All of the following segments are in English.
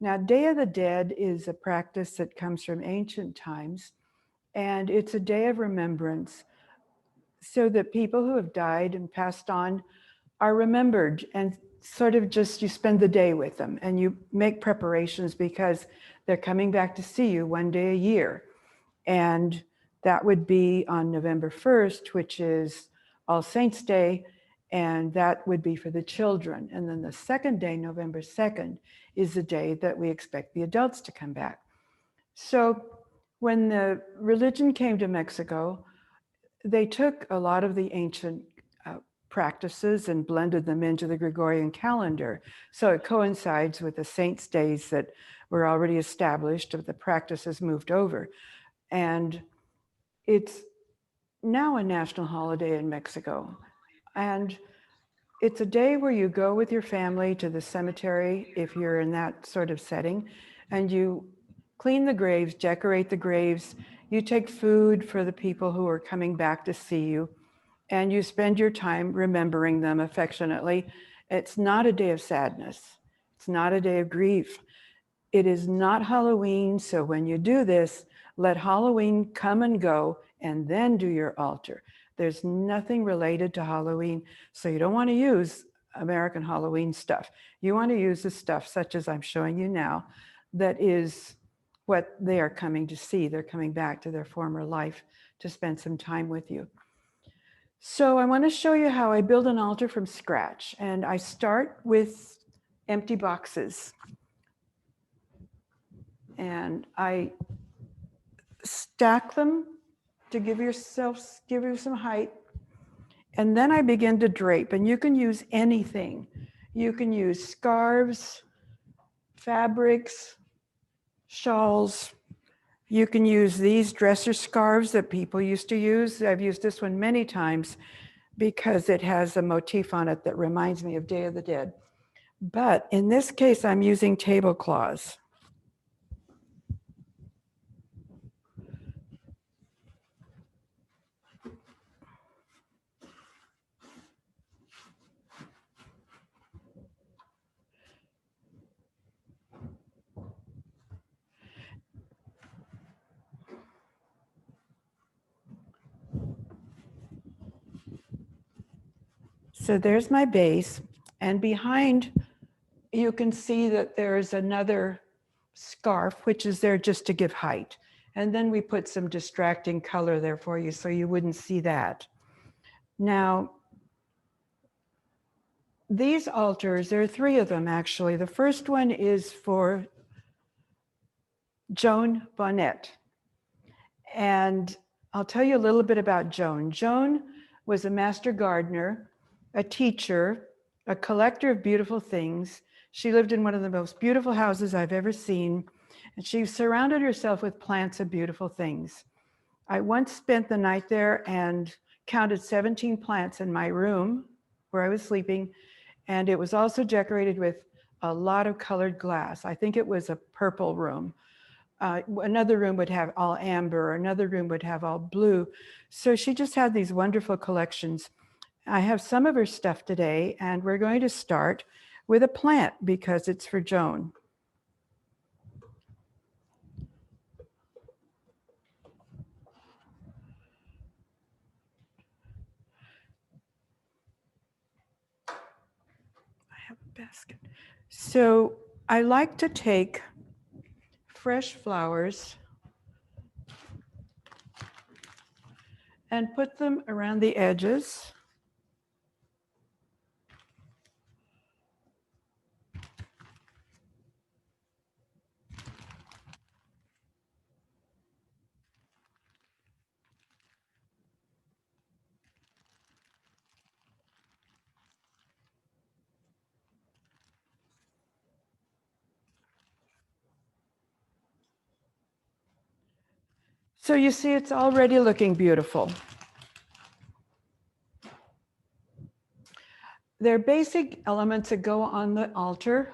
Now, Day of the Dead is a practice that comes from ancient times, and it's a day of remembrance so that people who have died and passed on are remembered, and sort of just you spend the day with them and you make preparations because they're coming back to see you one day a year. And that would be on November 1st, which is All Saints Day, and that would be for the children. And then the second day, November 2nd, is the day that we expect the adults to come back. So when the religion came to Mexico, they took a lot of the ancient practices and blended them into the Gregorian calendar. So it coincides with the saints' days that were already established, of the practices moved over. And it's now a national holiday in Mexico. And it's a day where you go with your family to the cemetery, if you're in that sort of setting, and you clean the graves, decorate the graves, you take food for the people who are coming back to see you, and you spend your time remembering them affectionately. It's not a day of sadness. It's not a day of grief. It is not Halloween, so when you do this, let Halloween come and go and then do your altar. There's nothing related to Halloween, so you don't want to use American Halloween stuff. You want to use the stuff such as I'm showing you now, that is what they are coming to see. They're coming back to their former life to spend some time with you. So I want to show you how I build an altar from scratch, and I start with empty boxes. And I stack them to give you some height. And then I begin to drape, and you can use anything. You can use scarves, fabrics, shawls. You can use these dresser scarves that people used to use. I've used this one many times because it has a motif on it that reminds me of Day of the Dead. But in this case, I'm using tablecloths. So there's my base, and behind you can see that there's another scarf, which is there just to give height. And then we put some distracting color there for you so you wouldn't see that. Now, these altars, there are 3 of them actually. The first one is for Joan Bohnett. And I'll tell you a little bit about Joan. Joan was a master gardener, a teacher, a collector of beautiful things. She lived in one of the most beautiful houses I've ever seen, and she surrounded herself with plants and beautiful things. I once spent the night there and counted 17 plants in my room where I was sleeping, and it was also decorated with a lot of colored glass. I think it was a purple room. Another room would have all amber, another room would have all blue. So she just had these wonderful collections. I have some of her stuff today, and we're going to start with a plant because it's for Joan. I have a basket. So I like to take fresh flowers and put them around the edges. So you see, it's already looking beautiful. There are basic elements that go on the altar.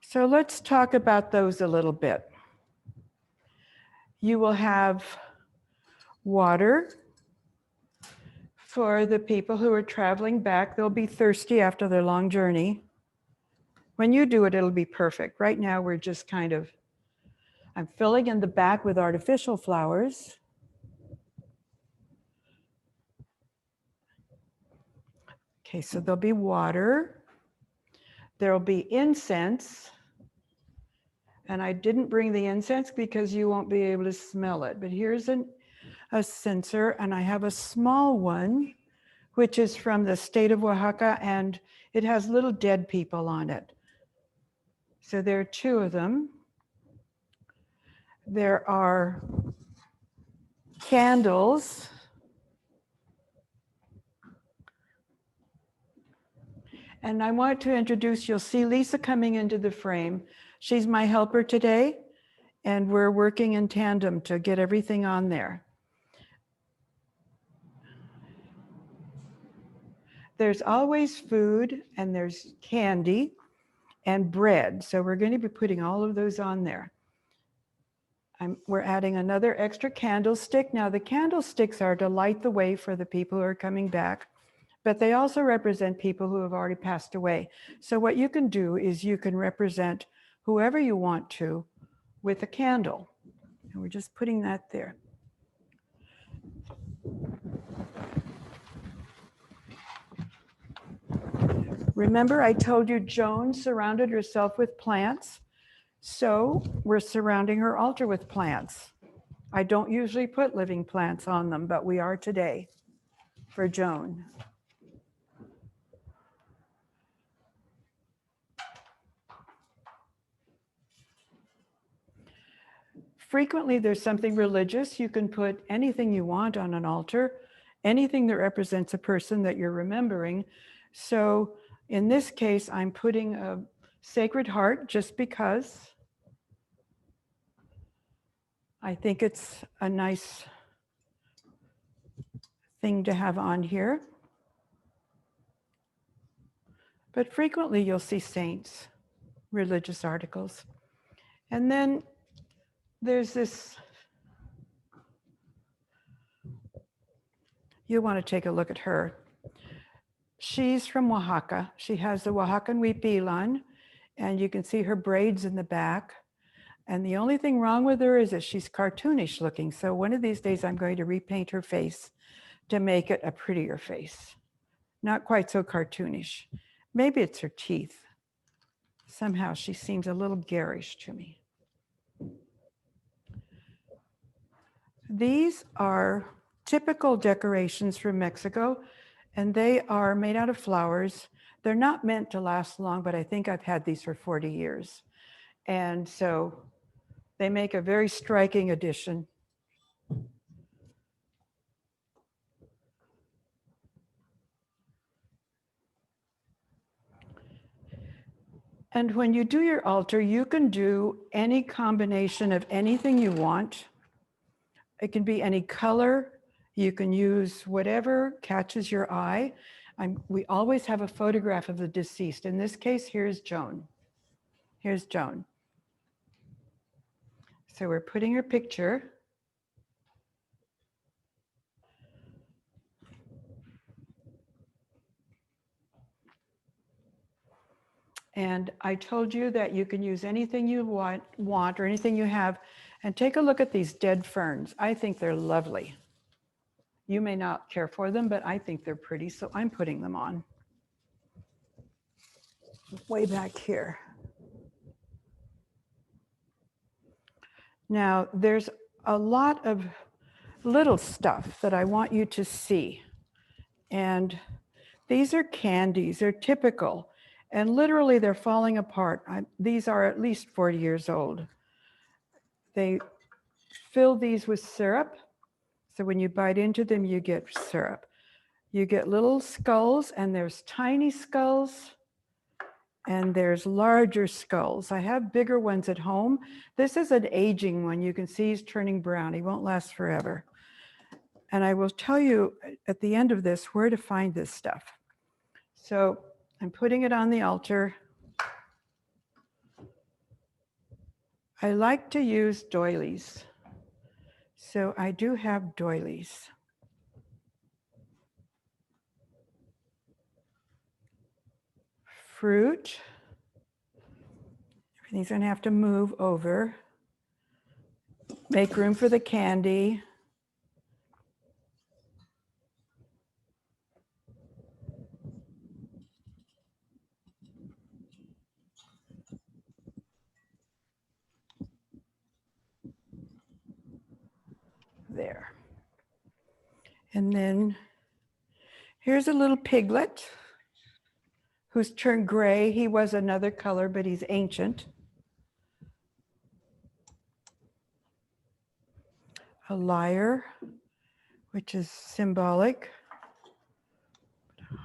So let's talk about those a little bit. You will have water, for the people who are traveling back. They'll be thirsty after their long journey. When you do it, it'll be perfect. Right now, we're just kind of, I'm filling in the back with artificial flowers. Okay, so there'll be water. There'll be incense. And I didn't bring the incense because you won't be able to smell it. But here's a censer, and I have a small one, which is from the state of Oaxaca, and it has little dead people on it. So there are two of them. There are candles. And I want to introduce, you'll see Lisa coming into the frame. She's my helper today, and we're working in tandem to get everything on there. There's always food, and there's candy and bread. So we're going to be putting all of those on there. We're adding another extra candlestick. Now the candlesticks are to light the way for the people who are coming back, but they also represent people who have already passed away. So what you can do is you can represent whoever you want to with a candle. And we're just putting that there. Remember, I told you Joan surrounded herself with plants. So we're surrounding her altar with plants. I don't usually put living plants on them, but we are today for Joan. Frequently, there's something religious. You can put anything you want on an altar, anything that represents a person that you're remembering. So in this case, I'm putting a Sacred Heart just because I think it's a nice thing to have on here. But frequently you'll see saints, religious articles. And then there's this, you want to take a look at her. She's from Oaxaca. She has the Oaxacan huipilan, and you can see her braids in the back. And the only thing wrong with her is that she's cartoonish looking. So one of these days I'm going to repaint her face to make it a prettier face. Not quite so cartoonish. Maybe it's her teeth. Somehow she seems a little garish to me. These are typical decorations from Mexico, and they are made out of flowers. They're not meant to last long, but I think I've had these for 40 years. And so they make a very striking addition. And when you do your altar, you can do any combination of anything you want. It can be any color. You can use whatever catches your eye. We always have a photograph of the deceased. In this case, here's Joan. Here's Joan. So we're putting her picture. And I told you that you can use anything you want or anything you have. And take a look at these dead ferns. I think they're lovely. You may not care for them, but I think they're pretty, so I'm putting them on. Way back here. Now, there's a lot of little stuff that I want you to see. And these are candies, they're typical. And literally they're falling apart. These are at least 40 years old. They fill these with syrup. So when you bite into them, you get syrup. You get little skulls, and there's tiny skulls, and there's larger skulls. I have bigger ones at home. This is an aging one. You can see he's turning brown. He won't last forever. And I will tell you at the end of this where to find this stuff. So I'm putting it on the altar. I like to use doilies. So I do have doilies. fruit. Everything's going to have to move over. Make room for the candy. There. And then here's a little piglet who's turned gray. He was another color, but he's ancient. A lyre, which is symbolic.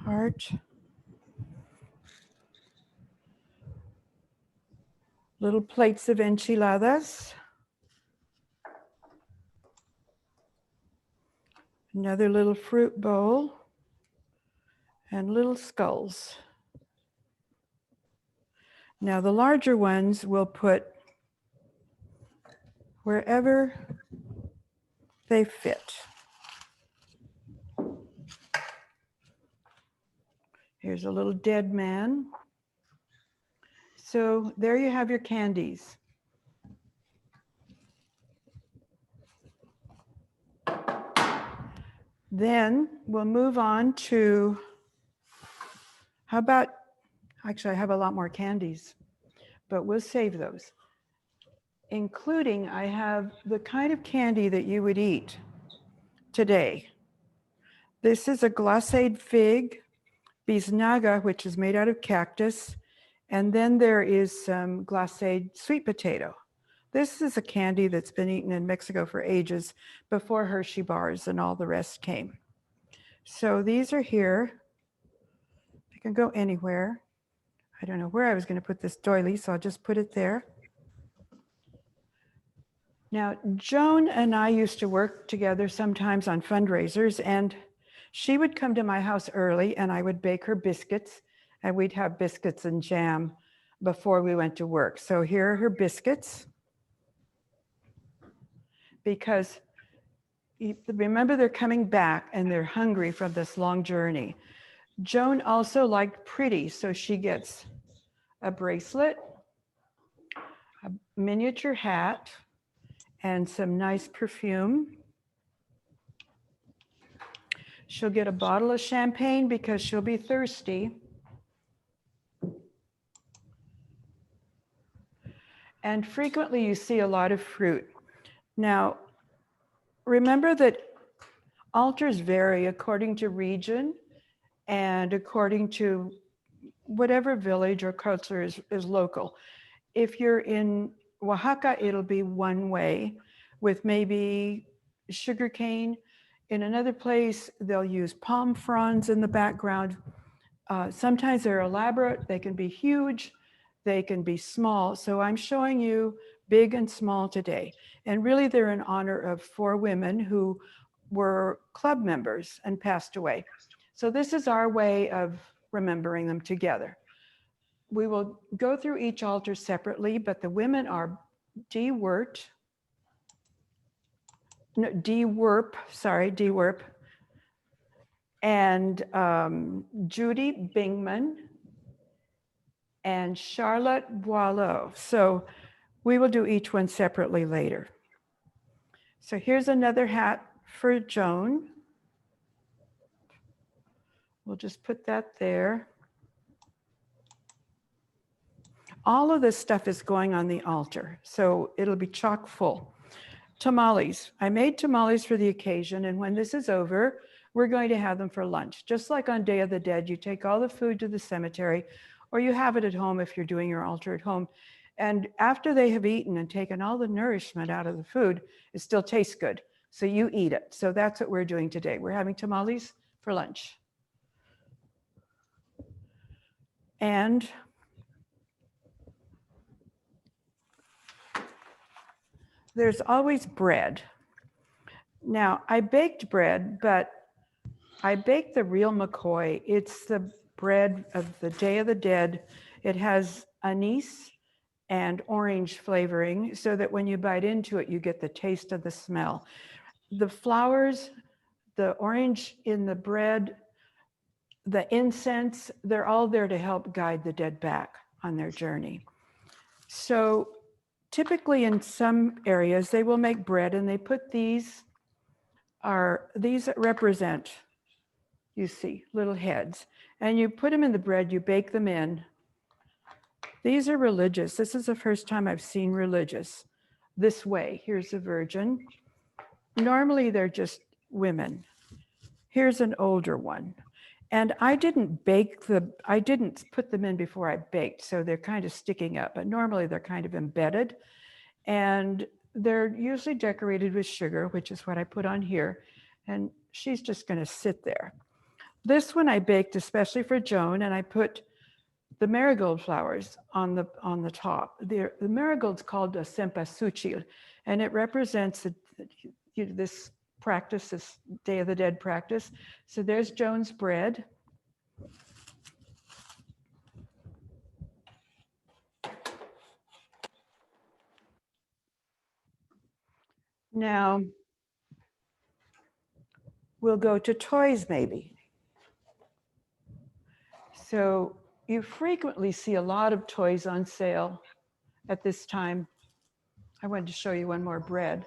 Heart. Little plates of enchiladas. Another little fruit bowl. And little skulls. Now the larger ones we'll put wherever they fit. Here's a little dead man. So there you have your candies. Then we'll move on to, how about, actually I have a lot more candies, but we'll save those. Including, I have the kind of candy that you would eat today. This is a glacéd fig, biznaga, which is made out of cactus, and then there is some glacéd sweet potato. This is a candy that's been eaten in Mexico for ages, before Hershey bars and all the rest came. So these are here. They can go anywhere. I don't know where I was going to put this doily, so I'll just put it there. Now, Joan and I used to work together sometimes on fundraisers, and she would come to my house early and I would bake her biscuits, and we'd have biscuits and jam before we went to work. So here are her biscuits. Because remember, they're coming back and they're hungry from this long journey. Joan also liked pretty, so she gets a bracelet, a miniature hat, and some nice perfume. She'll get a bottle of champagne because she'll be thirsty. And frequently you see a lot of fruit. Now, remember that altars vary according to region and according to whatever village or culture is local. If you're in Oaxaca, it'll be one way with maybe sugarcane. In another place, they'll use palm fronds in the background. Sometimes they're elaborate, they can be huge, they can be small. So I'm showing you big and small today. And really they're in honor of 4 women who were club members and passed away. So this is our way of remembering them together. We will go through each altar separately, but the women are DeWerp, and Judy Bingman and Charlotte Boileau. So we will do each one separately later. So here's another hat for Joan. We'll just put that there. All of this stuff is going on the altar, so it'll be chock full. Tamales. I made tamales for the occasion, and when this is over, we're going to have them for lunch. Just like on Day of the Dead, you take all the food to the cemetery, or you have it at home if you're doing your altar at home. And after they have eaten and taken all the nourishment out of the food, it still tastes good. So you eat it. So that's what we're doing today. We're having tamales for lunch. And there's always bread. Now, I baked bread, but I baked the real McCoy. It's the bread of the Day of the Dead. It has anise and orange flavoring so that when you bite into it, you get the taste of the smell. The flowers, the orange in the bread the incense, they're all there to help guide the dead back on their journey. So typically in some areas, they will make bread and they put these represent, you see, little heads. And you put them in the bread, you bake them in. These are religious. This is the first time I've seen religious this way. Here's a virgin. Normally they're just women. Here's an older one. And I didn't put them in before I baked, so they're kind of sticking up, but normally they're kind of embedded. And they're usually decorated with sugar, which is what I put on here. And she's just gonna sit there. This one I baked especially for Joan, and I put the marigold flowers on the top. The marigold's called a cempasúchil, and it represents this practice, this Day of the Dead practice. So there's Joan's bread. Now, we'll go to toys maybe. So you frequently see a lot of toys on sale at this time. I wanted to show you one more bread.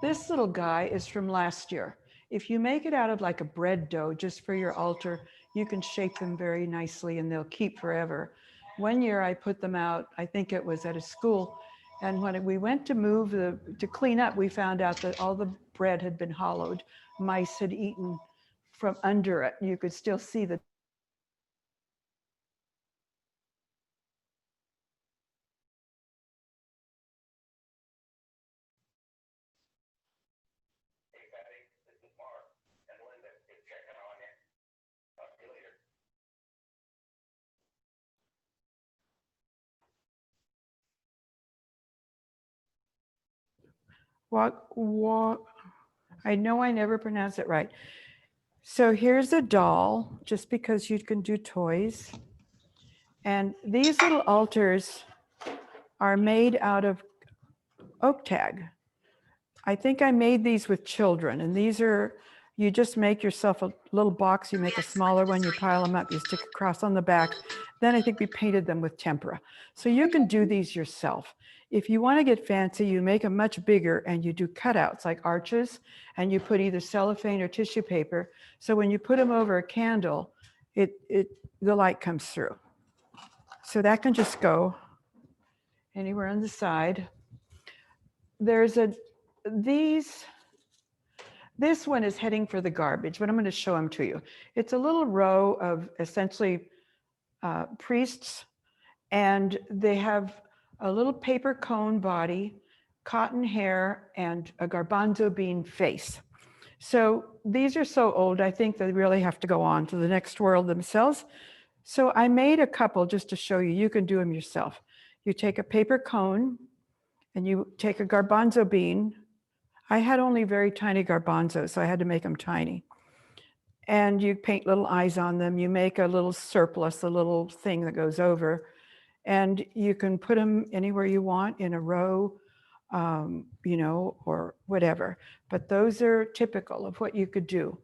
This little guy is from last year. If you make it out of like a bread dough just for your altar, you can shape them very nicely and they'll keep forever. One year I put them out, I think it was at a school, and when we went to to clean up, we found out that all the bread had been hollowed. Mice had eaten from under it. You could still see the I know I never pronounce it right. So here's a doll, just because you can do toys. And these little altars are made out of oak tag. I think I made these with children, and these are, you just make yourself a little box, you make a smaller one, you pile them up, you stick a cross on the back. Then I think we painted them with tempera. So you can do these yourself. If you want to get fancy, you make them much bigger and you do cutouts like arches, and you put either cellophane or tissue paper. So when you put them over a candle, the light comes through. So that can just go anywhere on the side. There's this one is heading for the garbage, but I'm going to show them to you. It's a little row of essentially priests, and they have a little paper cone body, cotton hair, and a garbanzo bean face. So these are so old, I think they really have to go on to the next world themselves. So I made a couple just to show you. You can do them yourself. You take a paper cone and you take a garbanzo bean. I had only very tiny garbanzos, so I had to make them tiny. And you paint little eyes on them. You make a little surplice, a little thing that goes over. And you can put them anywhere you want in a row, or whatever. But those are typical of what you could do.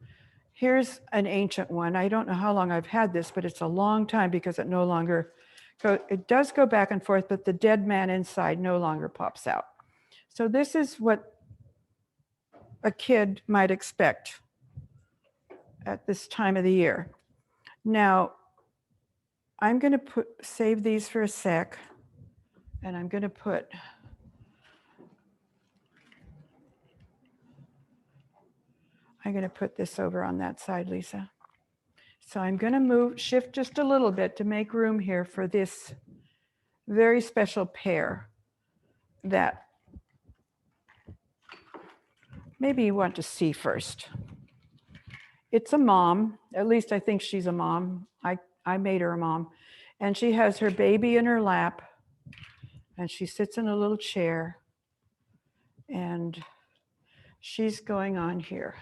Here's an ancient one. I don't know how long I've had this, but it's a long time because it no longer it does go back and forth, but the dead man inside no longer pops out. So this is what a kid might expect at this time of the year. Now, I'm going to save these for a sec, and I'm going to put this over on that side, Lisa. So I'm going to shift just a little bit to make room here for this very special pair that maybe you want to see first. It's a mom, at least I think she's a mom. I made her a mom. And she has her baby in her lap, and she sits in a little chair, and she's going on here.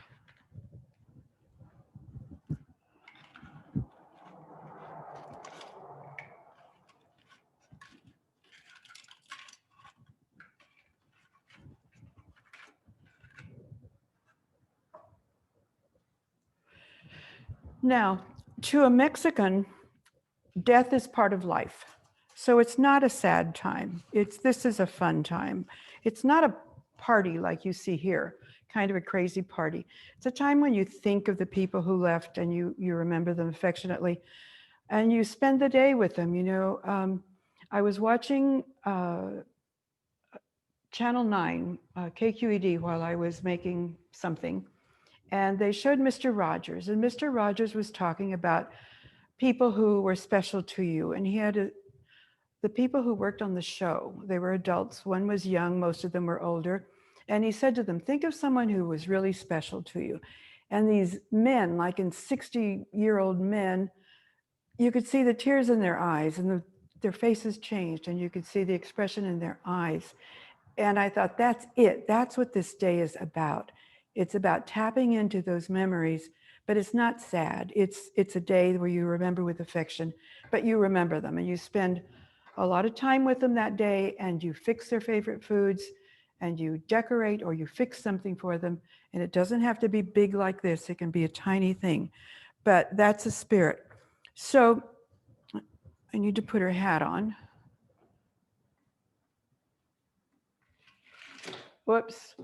Now, To a Mexican, death is part of life. So it's not a sad time. This is a fun time. It's not a party like you see here, kind of a crazy party. It's a time when you think of the people who left and you remember them affectionately and you spend the day with them. I was watching Channel 9, KQED, while I was making something, and they showed Mr. Rogers, and Mr. Rogers was talking about people who were special to you, and he had the people who worked on the show. They were adults. One was young, most of them were older, and he said to them, think of someone who was really special to you. And these men, like in 60-year-old men, you could see the tears in their eyes, and their faces changed, and you could see the expression in their eyes. And I thought, that's it. That's what this day is about. It's about tapping into those memories, but it's not sad. It's a day where you remember with affection, but you remember them and you spend a lot of time with them that day, and you fix their favorite foods and you decorate or you fix something for them. And it doesn't have to be big like this. It can be a tiny thing, but that's a spirit. So I need to put her hat on. Whoops.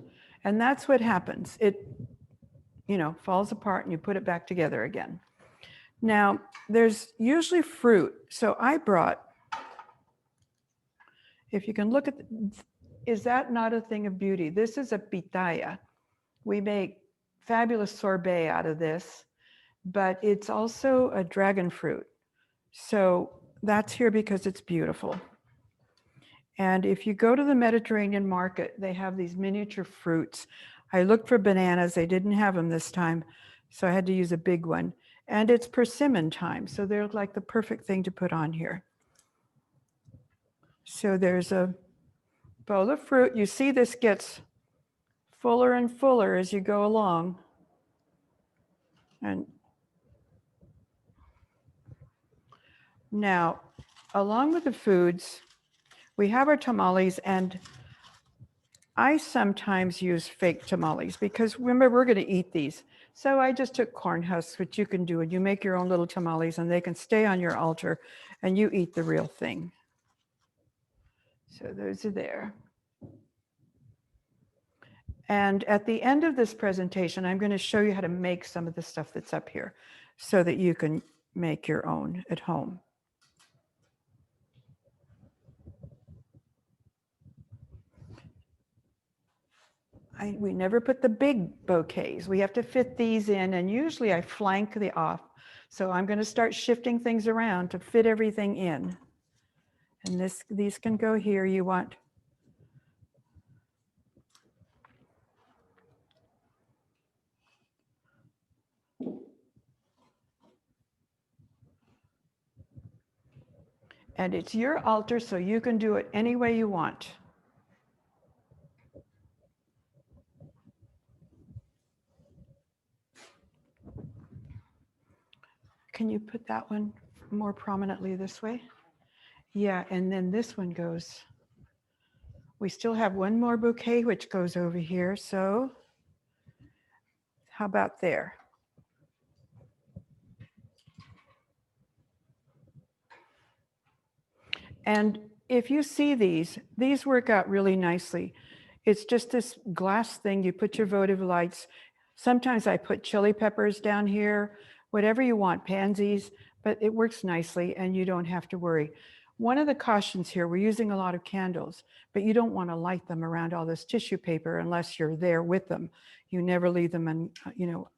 And that's what happens. It, falls apart and you put it back together again. Now, there's usually fruit. So I brought, if you can look at, is that not a thing of beauty? This is a pitaya. We make fabulous sorbet out of this, but it's also a dragon fruit. So that's here because it's beautiful. And if you go to the Mediterranean market, they have these miniature fruits. I looked for bananas. They didn't have them this time, so I had to use a big one. And it's persimmon time, so they're like the perfect thing to put on here. So there's a bowl of fruit. You see this gets fuller and fuller as you go along. And now, along with the foods, we have our tamales, and I sometimes use fake tamales because remember, we're going to eat these. So I just took corn husks, which you can do, and you make your own little tamales and they can stay on your altar and you eat the real thing. So those are there. And at the end of this presentation, I'm going to show you how to make some of the stuff that's up here so that you can make your own at home. We never put the big bouquets. We have to fit these in, and usually I flank the off. So I'm going to start shifting things around to fit everything in. And these can go here. You want and it's your altar, so you can do it any way you want. Can you put that one more prominently this way? Yeah, and then this one goes. We still have one more bouquet, which goes over here. So how about there? And if you see these work out really nicely. It's just this glass thing. You put your votive lights. Sometimes I put chili peppers down here, whatever you want, pansies, but it works nicely and you don't have to worry. One of the cautions here, we're using a lot of candles, but you don't want to light them around all this tissue paper unless you're there with them. You never leave them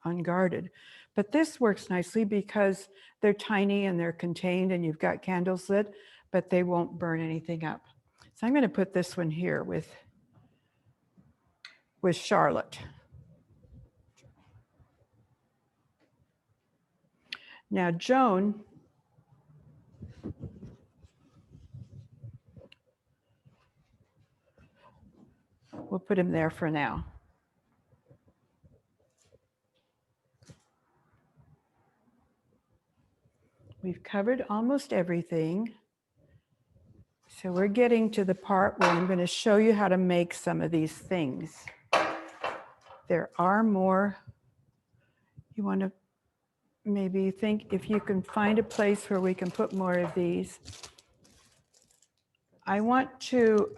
unguarded. But this works nicely because they're tiny and they're contained and you've got candles lit, but they won't burn anything up. So I'm going to put this one here with Charlotte. Now, Joan, we'll put him there for now. We've covered almost everything. So we're getting to the part where I'm going to show you how to make some of these things. There are more. You want to maybe think if you can find a place where we can put more of these. I want to,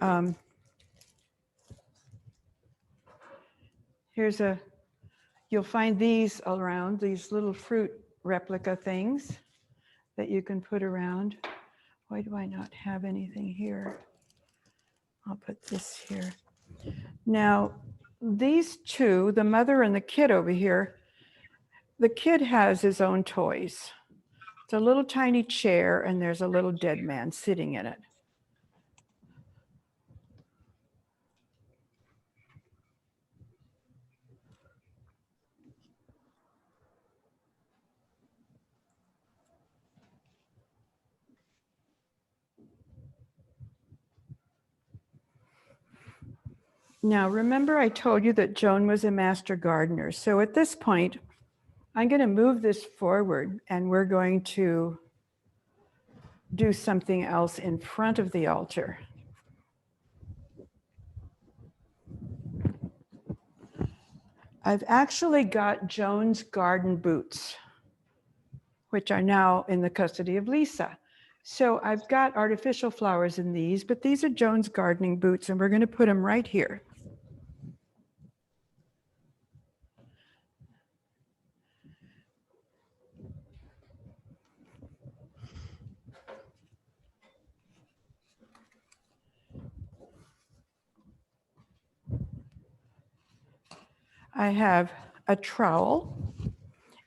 you'll find these around, these little fruit replica things that you can put around. Why do I not have anything here? I'll put this here. Now, these two, the mother and the kid over here, the kid has his own toys. It's a little tiny chair and there's a little dead man sitting in it. Now, remember I told you that Joan was a master gardener. So at this point, I'm going to move this forward and we're going to do something else in front of the altar. I've actually got Joan's garden boots, which are now in the custody of Lisa. So I've got artificial flowers in these, but these are Joan's gardening boots and we're going to put them right here. I have a trowel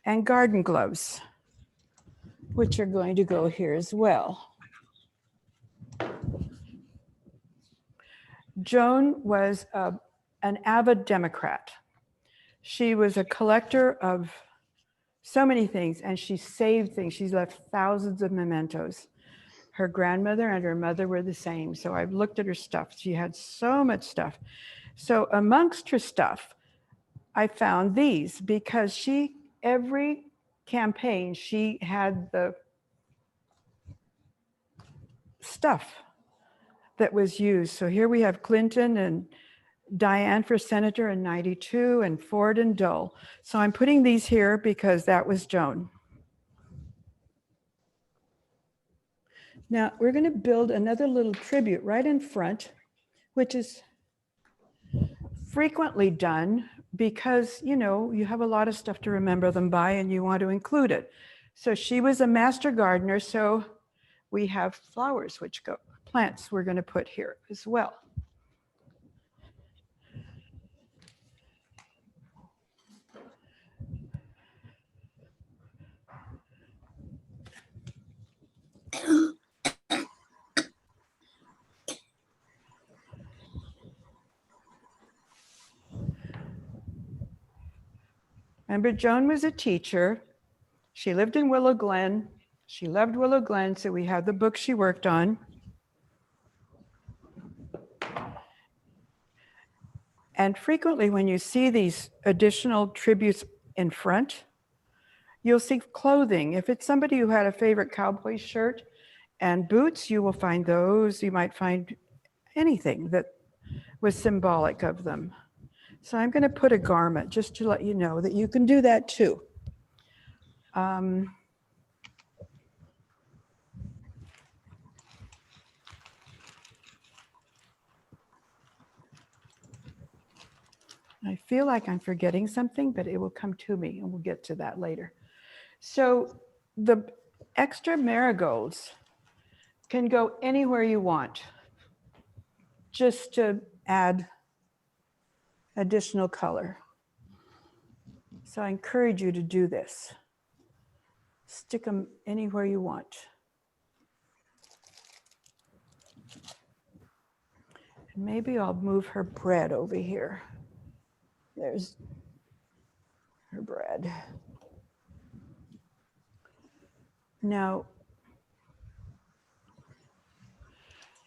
and garden gloves, which are going to go here as well. Joan was an avid Democrat. She was a collector of so many things and she saved things. She's left thousands of mementos. Her grandmother and her mother were the same. So I've looked at her stuff. She had so much stuff. So amongst her stuff, I found these because every campaign, she had the stuff that was used. So here we have Clinton and Diane for senator in '92 and Ford and Dole. So I'm putting these here because that was Joan. Now we're going to build another little tribute right in front, which is frequently done because, you know, you have a lot of stuff to remember them by and you want to include it. So she was a master gardener. So we have flowers, plants we're going to put here as well. Remember, Joan was a teacher. She lived in Willow Glen. She loved Willow Glen, so we had the book she worked on. And frequently when you see these additional tributes in front, you'll see clothing. If it's somebody who had a favorite cowboy shirt and boots, you will find those. You might find anything that was symbolic of them. So I'm going to put a garment just to let you know that you can do that too. I feel like I'm forgetting something, but it will come to me and we'll get to that later. So the extra marigolds can go anywhere you want, just to add additional color. So I encourage you to do this. Stick them anywhere you want. And maybe I'll move her bread over here. There's her bread. Now,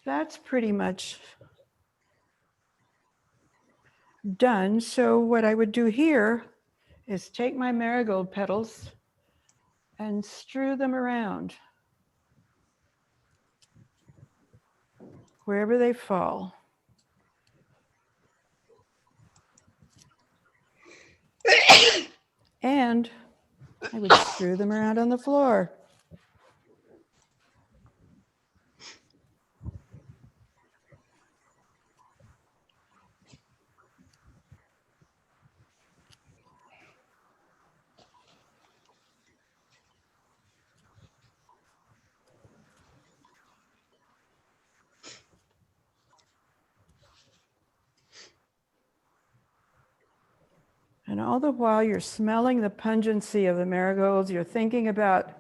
that's pretty much done. So what I would do here is take my marigold petals and strew them around wherever they fall. And I would strew them around on the floor. And all the while you're smelling the pungency of the marigolds, you're thinking about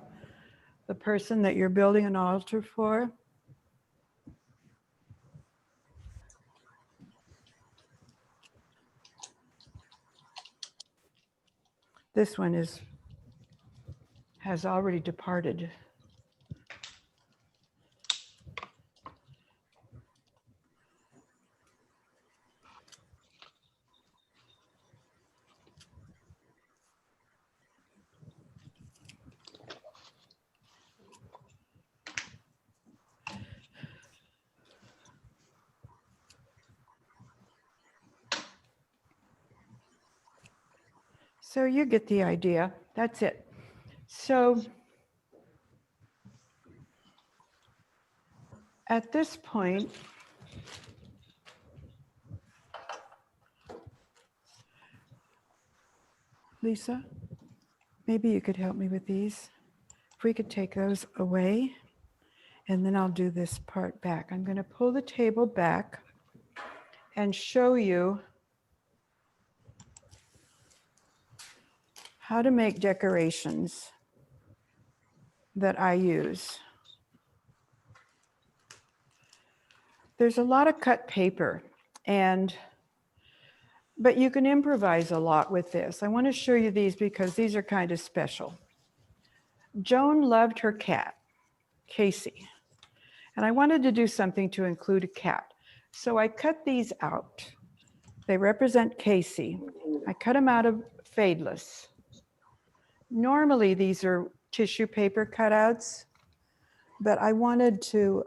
the person that you're building an altar for. This one has already departed. So you get the idea. That's it. So at this point, Lisa, maybe you could help me with these. If we could take those away, and then I'll do this part back. I'm going to pull the table back and show you how to make decorations that I use. There's a lot of cut paper, but you can improvise a lot with this. I want to show you these because these are kind of special. Joan loved her cat, Casey, and I wanted to do something to include a cat. So I cut these out. They represent Casey. I cut them out of fadeless. Normally these are tissue paper cutouts, but I wanted to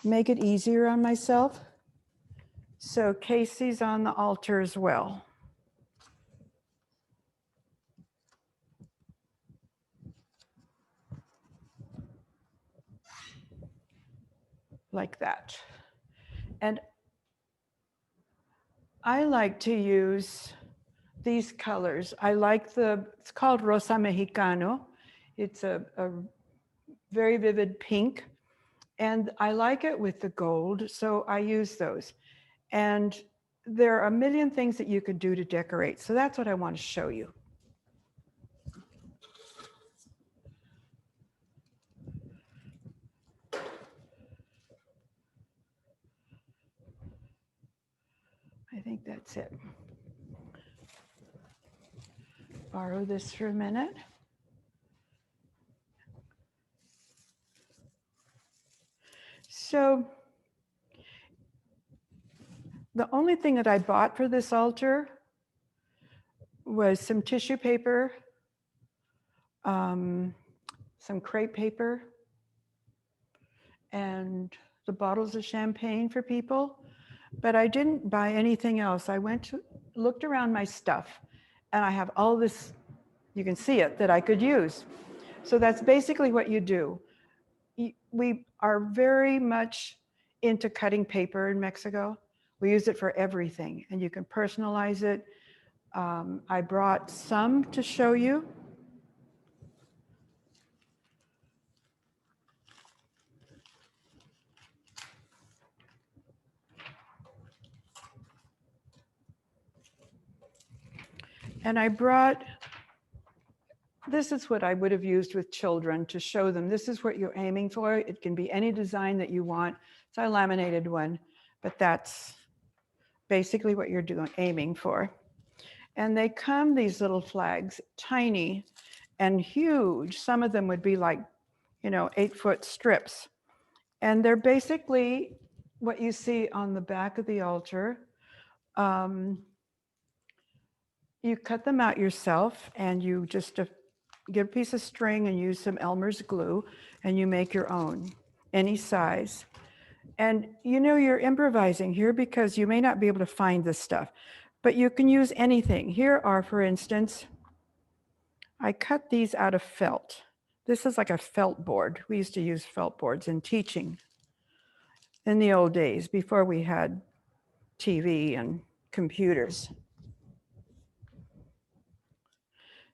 make it easier on myself. So Casey's on the altar as well. Like that. And I like to use these colors. I like it's called Rosa Mexicano. It's a very vivid pink. And I like it with the gold, so I use those. And there are a million things that you could do to decorate. So that's what I want to show you. I think that's it. Borrow this for a minute. So the only thing that I bought for this altar was some tissue paper, some crepe paper, and the bottles of champagne for people. But I didn't buy anything else. I looked around my stuff, and I have all this, you can see it, that I could use. So that's basically what you do. We are very much into cutting paper in Mexico. We use it for everything, and you can personalize it. I brought some to show you. And I brought, this is what I would have used with children to show them. This is what you're aiming for. It can be any design that you want. It's a laminated one, but that's basically what you're aiming for. And they come, these little flags, tiny and huge. Some of them would be like, 8-foot strips. And they're basically what you see on the back of the altar. You cut them out yourself, and you just get a piece of string and use some Elmer's glue, and you make your own, any size. And you're improvising here because you may not be able to find this stuff, but you can use anything. Here are, for instance, I cut these out of felt. This is like a felt board. We used to use felt boards in teaching in the old days before we had TV and computers.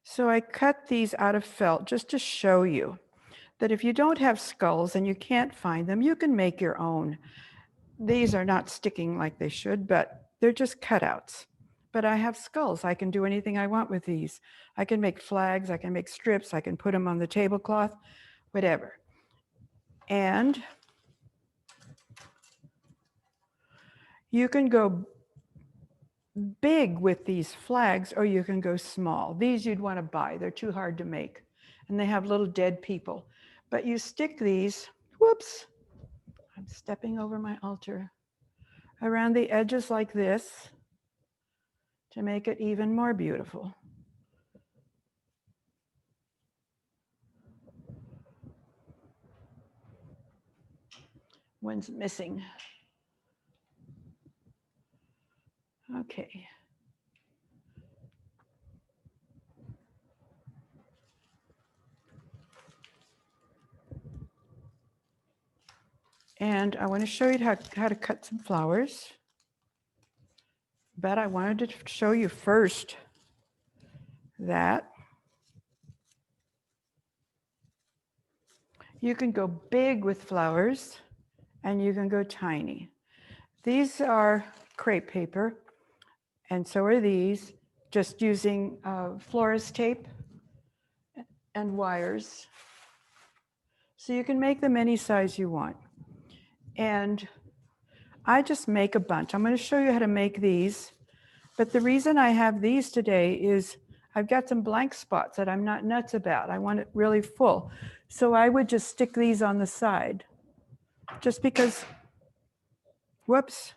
So I cut these out of felt just to show you that if you don't have skulls and you can't find them, you can make your own. These are not sticking like they should, but they're just cutouts. But I have skulls. I can do anything I want with these. I can make flags, I can make strips, I can put them on the tablecloth, whatever. And you can go big with these flags or you can go small. These you'd want to buy. They're too hard to make. And they have little dead people. But you stick these, whoops, I'm stepping over my altar, around the edges like this to make it even more beautiful. One's missing. Okay. And I want to show you how to cut some flowers. But I wanted to show you first that you can go big with flowers and you can go tiny. These are crepe paper, and so are these, just using florist tape and wires. So you can make them any size you want. And I just make a bunch. I'm going to show you how to make these. But the reason I have these today is I've got some blank spots that I'm not nuts about. I want it really full. So I would just stick these on the side. Just because, whoops,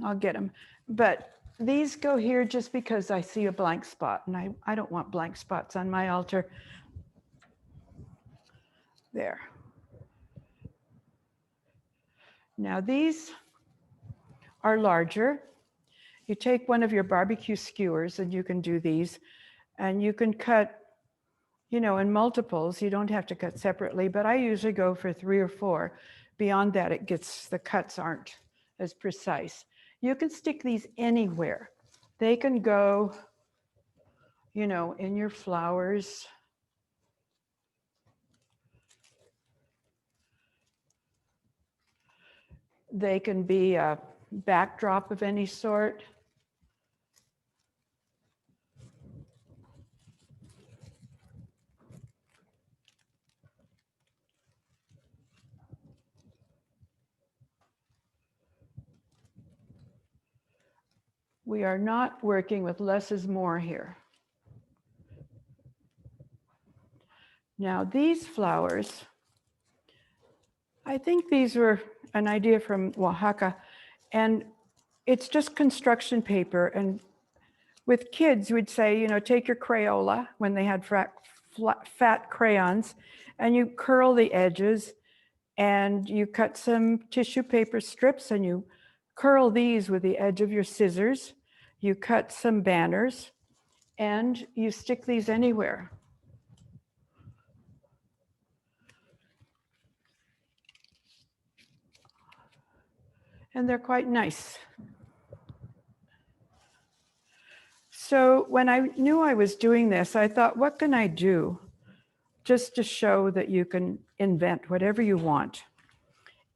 I'll get them. But these go here just because I see a blank spot. And I don't want blank spots on my altar. There. Now these are larger. You take one of your barbecue skewers and you can do these. And you can cut, you know, in multiples. You don't have to cut separately, but I usually go for 3 or 4. Beyond that, the cuts aren't as precise. You can stick these anywhere. They can go, you know, in your flowers. They can be a backdrop of any sort. We are not working with less is more here. Now these flowers, I think these were an idea from Oaxaca, and it's just construction paper. And with kids, we'd say, you know, take your Crayola when they had fat crayons, and you curl the edges, and you cut some tissue paper strips, and you curl these with the edge of your scissors. You cut some banners, and you stick these anywhere. And they're quite nice. So when I knew I was doing this, I thought, what can I do just to show that you can invent whatever you want?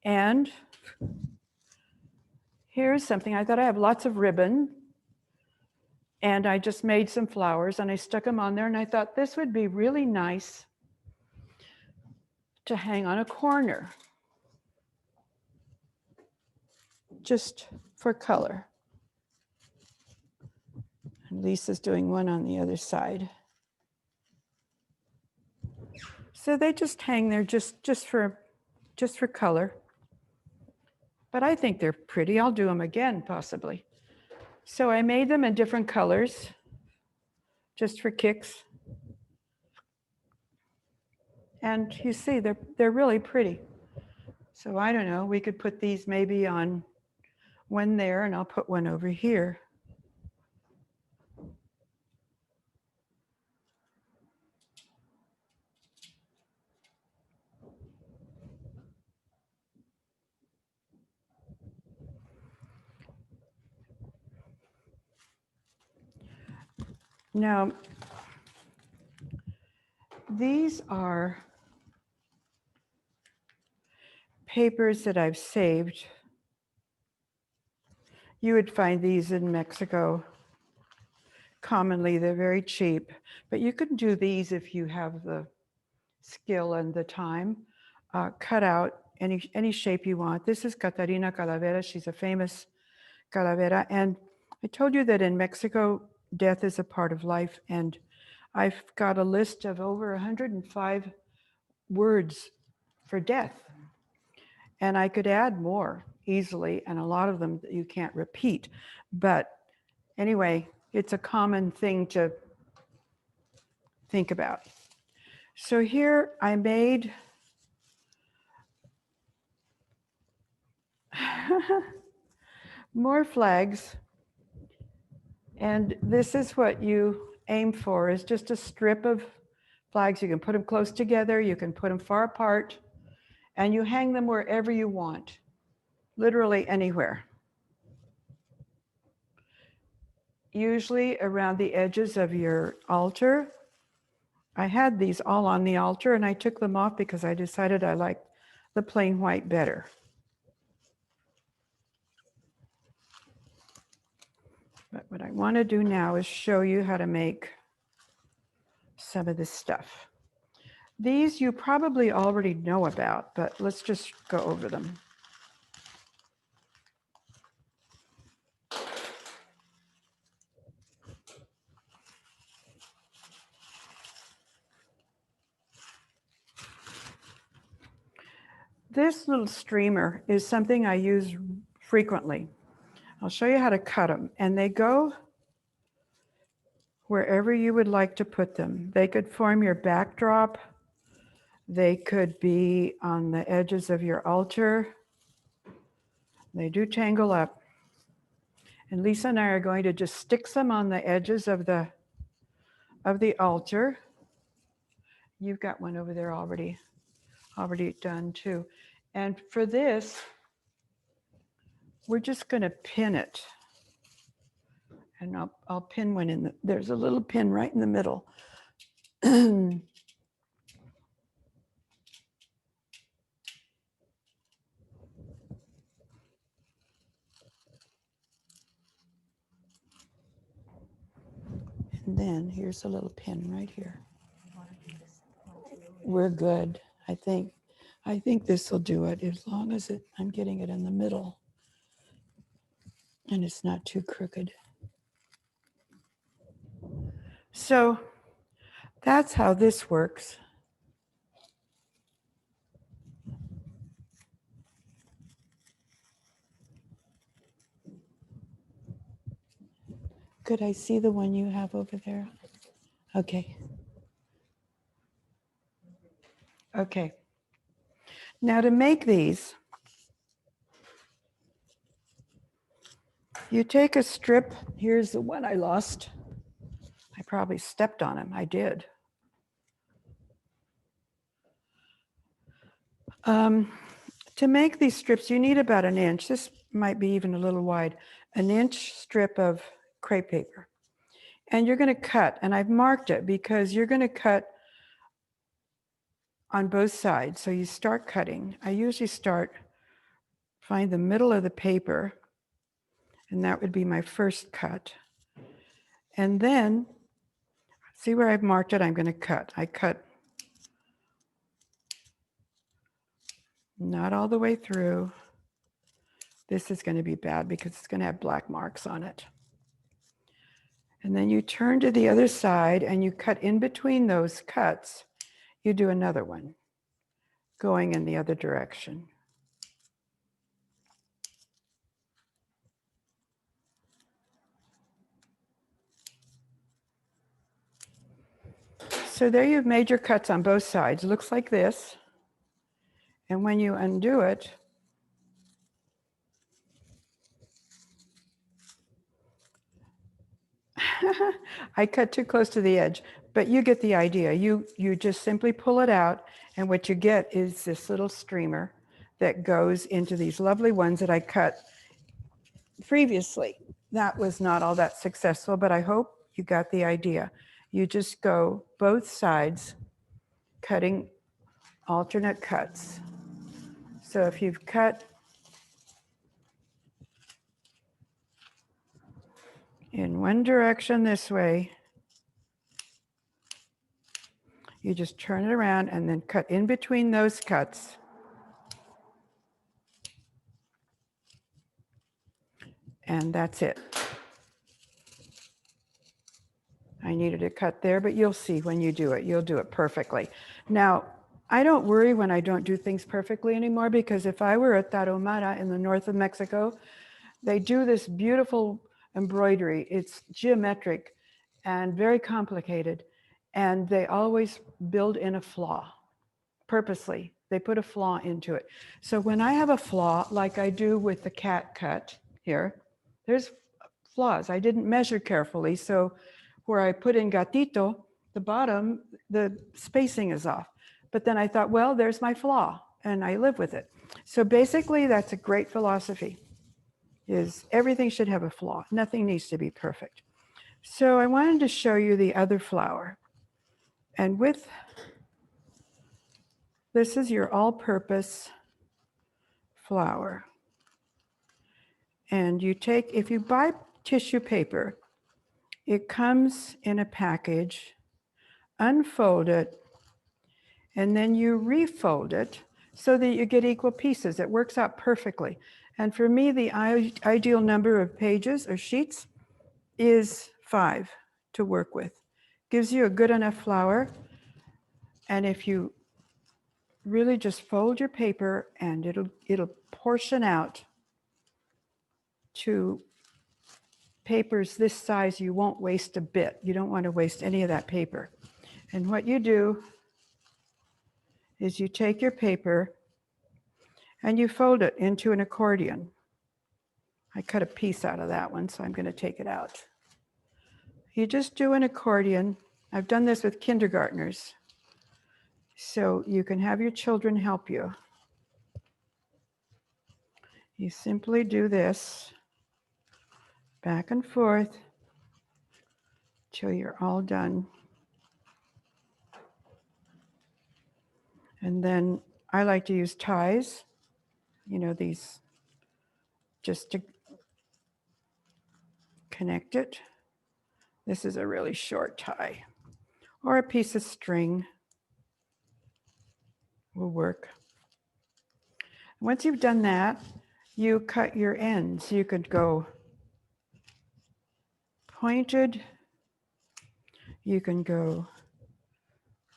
And here's something. I thought I have lots of ribbon, and I just made some flowers and I stuck them on there, and I thought this would be really nice to hang on a corner, just for color. And Lisa's doing one on the other side. So they just hang there just for color. But I think they're pretty. I'll do them again, possibly. So I made them in different colors, just for kicks. And you see, they're really pretty. So I don't know, we could put these maybe on one there, and I'll put one over here. Now, these are papers that I've saved. You would find these in Mexico. Commonly, they're very cheap, but you can do these if you have the skill and the time. Cut out any shape you want. This is Catarina Calavera. She's a famous calavera. And I told you that in Mexico, death is a part of life. And I've got a list of over 105 words for death. And I could add more easily, and a lot of them you can't repeat. But anyway, it's a common thing to think about. So here I made more flags. And this is what you aim for, is just a strip of flags. You can put them close together, you can put them far apart, and you hang them wherever you want, literally anywhere. Usually around the edges of your altar. I had these all on the altar and I took them off because I decided I liked the plain white better. But what I want to do now is show you how to make some of this stuff. These you probably already know about, but let's just go over them. This little streamer is something I use frequently. I'll show you how to cut them, and they go wherever you would like to put them. They could form your backdrop. They could be on the edges of your altar. They do tangle up. And Lisa and I are going to just stick some on the edges of the altar. You've got one over there already done too. And for this, we're just going to pin it. And I'll pin one in there's a little pin right in the middle. And then here's a little pin right here. We're good. I think this will do it, as long as I'm getting it in the middle and it's not too crooked. So that's how this works. Could I see the one you have over there? Okay. Okay. Now to make these, you take a strip. Here's the one I lost. I probably stepped on him. I did. To make these strips, you need about an inch. This might be even a little wide. An inch strip of crepe paper. And you're going to cut, and I've marked it because you're going to cut on both sides. So you start cutting. I usually find the middle of the paper, and that would be my first cut. And then, see where I've marked it? I'm going to cut. I cut not all the way through. This is going to be bad because it's going to have black marks on it. And then you turn to the other side and you cut in between those cuts. You do another one going in the other direction. So there you've made your cuts on both sides. It looks like this. And when you undo it, I cut too close to the edge, but you get the idea. You just simply pull it out, and what you get is this little streamer that goes into these lovely ones that I cut previously. That was not all that successful, but I hope you got the idea. You just go both sides, cutting alternate cuts. So if you've cut in one direction this way, you just turn it around and then cut in between those cuts. And that's it. I needed a cut there, but you'll see when you do it, you'll do it perfectly. Now, I don't worry when I don't do things perfectly anymore, because if I were at Tarahumara in the north of Mexico, they do this beautiful embroidery. It's geometric and very complicated. And they always build in a flaw purposely. They put a flaw into it. So when I have a flaw, like I do with the cat cut here, there's flaws. I didn't measure carefully. So where I put in gatito, the bottom, the spacing is off. But then I thought, well, there's my flaw, and I live with it. So basically, that's a great philosophy, is everything should have a flaw. Nothing needs to be perfect. So I wanted to show you the other flower. And with, this is your all-purpose flower. And you take, if you buy tissue paper, it comes in a package, unfold it, and then you refold it so that you get equal pieces. It works out perfectly. And for me, the ideal number of pages or sheets is 5 to work with. Gives you a good enough flower. And if you really just fold your paper, and it'll portion out to papers this size, you won't waste a bit. You don't want to waste any of that paper. And what you do is you take your paper and you fold it into an accordion. I cut a piece out of that one, so I'm going to take it out. You just do an accordion. I've done this with kindergartners, so you can have your children help you. You simply do this back and forth till you're all done. And then I like to use ties, you know, these, just to connect it. This is a really short tie, or a piece of string will work. Once you've done that, you cut your ends. You could go pointed, you can go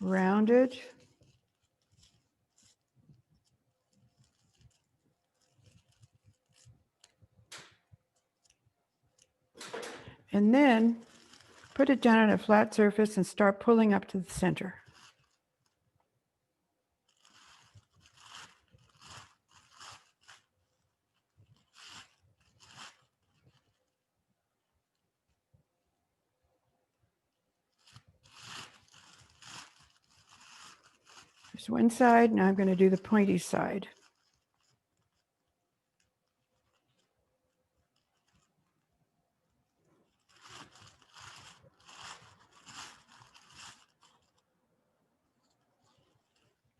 rounded, and then put it down on a flat surface and start pulling up to the center. There's one side, now I'm going to do the pointy side.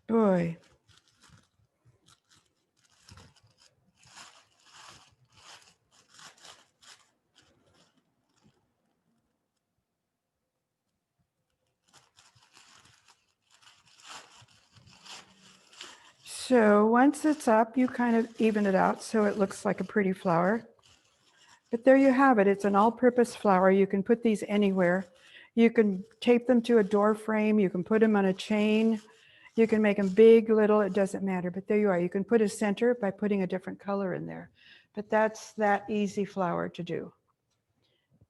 Boy. So once it's up, you kind of even it out so it looks like a pretty flower. But there you have it. It's an all-purpose flower. You can put these anywhere. You can tape them to a door frame. You can put them on a chain. You can make them big, little, it doesn't matter. But there you are. You can put a center by putting a different color in there. But that's that easy flower to do.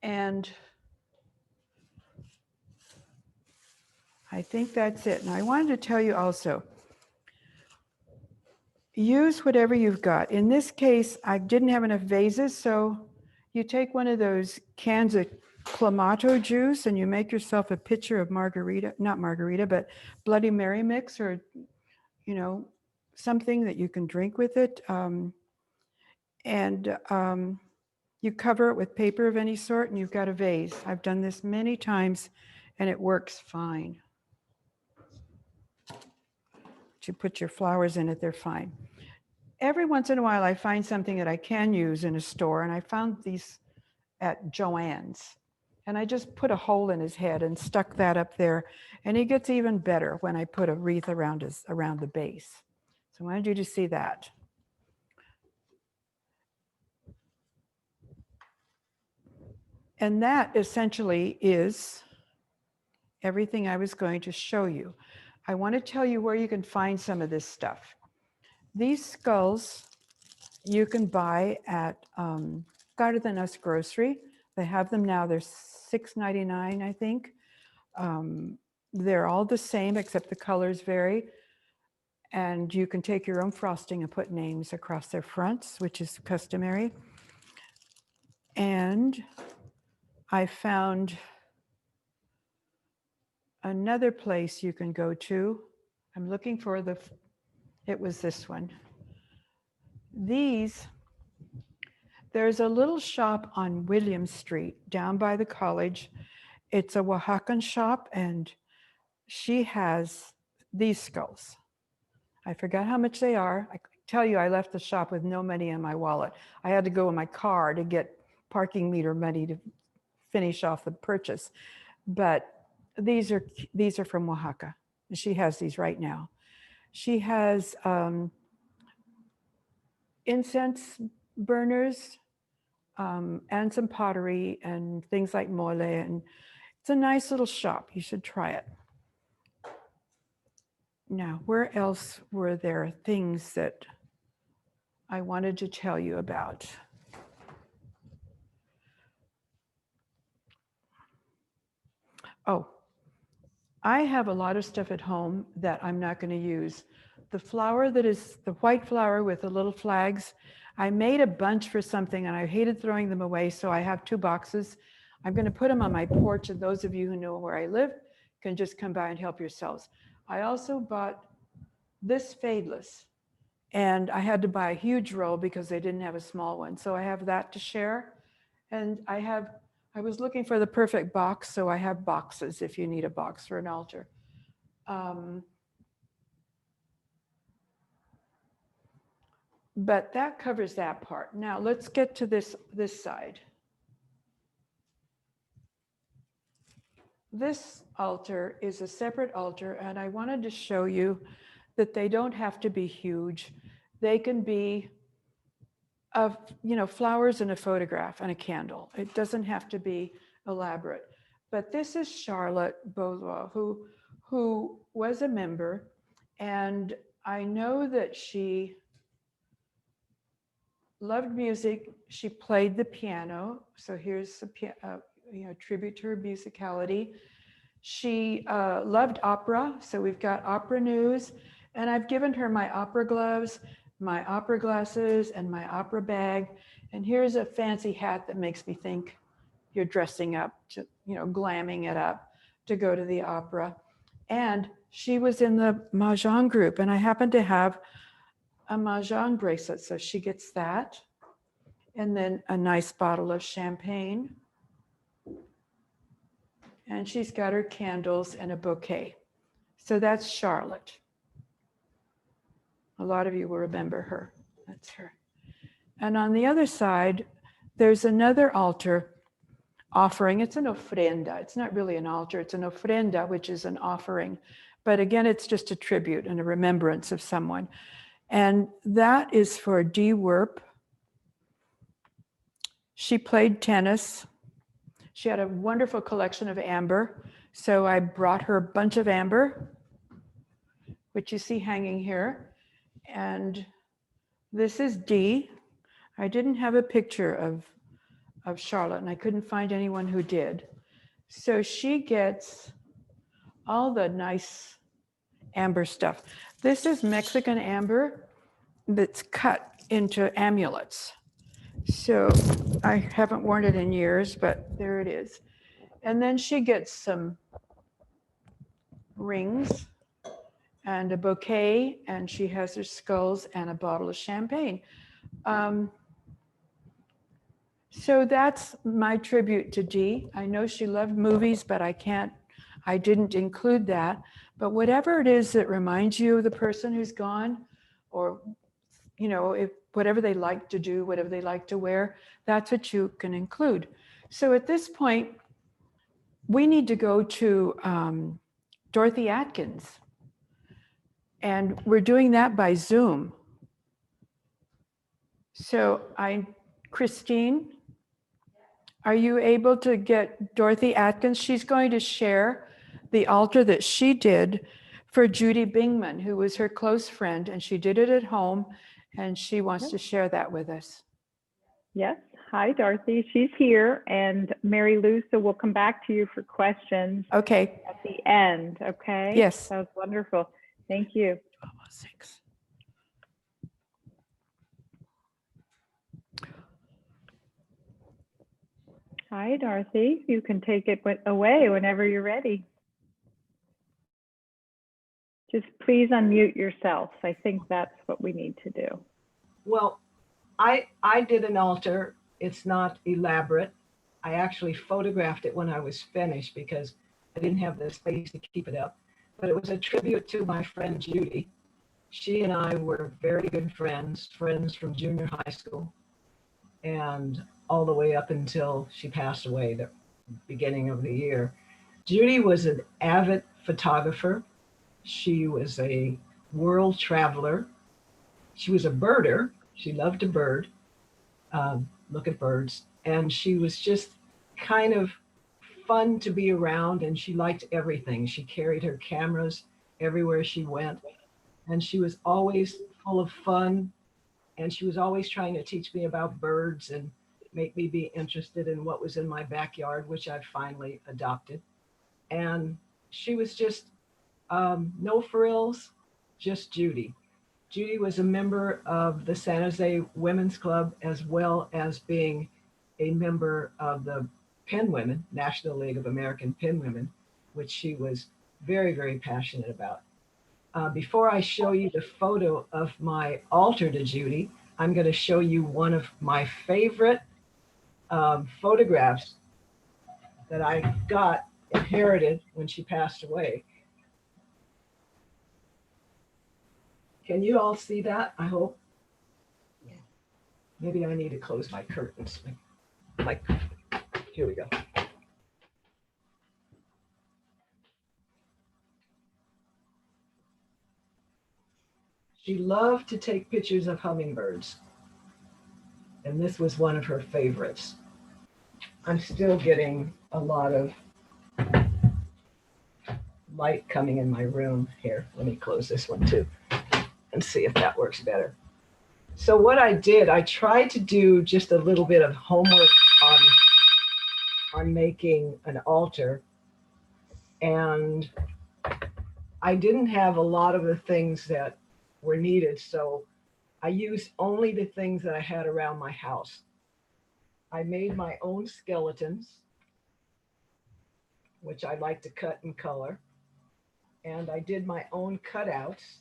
And I think that's it. Now I wanted to tell you also, use whatever you've got. In this case, I didn't have enough vases, so you take one of those cans of Clamato juice and you make yourself a pitcher of margarita, not margarita, but Bloody Mary mix, or, you know, something that you can drink with it. You cover it with paper of any sort and you've got a vase. I've done this many times and it works fine. You put your flowers in it, they're fine. Every once in a while I find something that I can use in a store, and I found these at Joann's. And I just put a hole in his head and stuck that up there. And he gets even better when I put a wreath around the base. So I wanted you to see that. And that essentially is everything I was going to show you. I want to tell you where you can find some of this stuff. These skulls you can buy at Garden than Us Grocery. They have them now. They're $6.99, I think. They're all the same except the colors vary. And you can take your own frosting and put names across their fronts, which is customary. And I found another place you can go to. I'm looking for it was this one. There's a little shop on William Street down by the college. It's a Oaxacan shop, and she has these skulls. I forgot how much they are. I tell you, I left the shop with no money in my wallet. I had to go in my car to get parking meter money to finish off the purchase. But these are from Oaxaca. She has these right now. She has incense burners and some pottery and things like mole. And it's a nice little shop. You should try it. Now, where else were there things that I wanted to tell you about? Oh, I have a lot of stuff at home that I'm not going to use. The flower that is the white flower with the little flags, I made a bunch for something and I hated throwing them away, so I have 2 boxes. I'm going to put them on my porch, and those of you who know where I live can just come by and help yourselves. I also bought this fadeless, and I had to buy a huge roll because they didn't have a small one. So I have that to share. And I was looking for the perfect box, so I have boxes if you need a box for an altar. But that covers that part. Now let's get to this side. This altar is a separate altar, and I wanted to show you that they don't have to be huge. They can be of, flowers and a photograph and a candle. It doesn't have to be elaborate. But this is Charlotte Beauvoir, who was a member, and I know that she loved music. She played the piano. So here's a tribute to her musicality. She loved opera. So we've got opera news, and I've given her my opera gloves, my opera glasses, and my opera bag. And here's a fancy hat that makes me think you're dressing up, to, glamming it up to go to the opera. And she was in the Mahjong group, and I happen to have a Mahjong bracelet, so she gets that. And then a nice bottle of champagne. And she's got her candles and a bouquet. So that's Charlotte. A lot of you will remember her. That's her. And on the other side, there's another altar offering. It's an offerenda. It's not really an altar. It's an offerenda, which is an offering. But again, it's just a tribute and a remembrance of someone. And that is for Dee Werp. She played tennis. She had a wonderful collection of amber. So I brought her a bunch of amber, which you see hanging here. And this is Dee. I didn't have a picture of Charlotte, and I couldn't find anyone who did. So she gets all the nice amber stuff. This is Mexican amber that's cut into amulets. So I haven't worn it in years, but there it is. And then she gets some rings and a bouquet, and she has her skulls and a bottle of champagne. So that's my tribute to Dee. I know she loved movies, but I didn't include that. But whatever it is that reminds you of the person who's gone, or, you know, if whatever they like to do, whatever they like to wear, that's what you can include. So at this point, we need to go to Dorothy Atkins. And we're doing that by Zoom. So Christine, are you able to get Dorothy Atkins? She's going to share the altar that she did for Judy Bingman, who was her close friend, and she did it at home, and she wants to share that with us. Yes. Hi, Dorothy. She's here, and Mary Lou, so we'll come back to you for questions. Okay. At the end, okay? Yes. That was wonderful. Thank you. 12:06. Hi, Dorothy. You can take it away whenever you're ready. Just please unmute yourself. I think that's what we need to do. Well, I did an altar. It's not elaborate. I actually photographed it when I was finished because I didn't have the space to keep it up. But it was a tribute to my friend Judy. She and I were very good friends from junior high school, and all the way up until she passed away the beginning of the year. Judy was an avid photographer. She was a world traveler. She was a birder. She loved to bird, look at birds. And she was just kind of fun to be around, and she liked everything. She carried her cameras everywhere she went, and she was always full of fun, and she was always trying to teach me about birds and make me be interested in what was in my backyard, which I finally adopted. And she was just no frills, just Judy. Judy was a member of the San Jose Women's Club, as well as being a member of the Penwomen, National League of American Penwomen, which she was very, very passionate about. Before I show you the photo of my altar to Judy, I'm going to show you one of my favorite photographs that I got inherited when she passed away. Can you all see that? I hope. Yeah. Maybe I need to close my curtains. Like, here we go. She loved to take pictures of hummingbirds, and this was one of her favorites. I'm still getting a lot of light coming in my room here. Let me close this one too and see if that works better. So what I did, I tried to do just a little bit of homework on making an altar, and I didn't have a lot of the things that were needed, so I used only the things that I had around my house. I made my own skeletons, which I like to cut and color, and I did my own cutouts,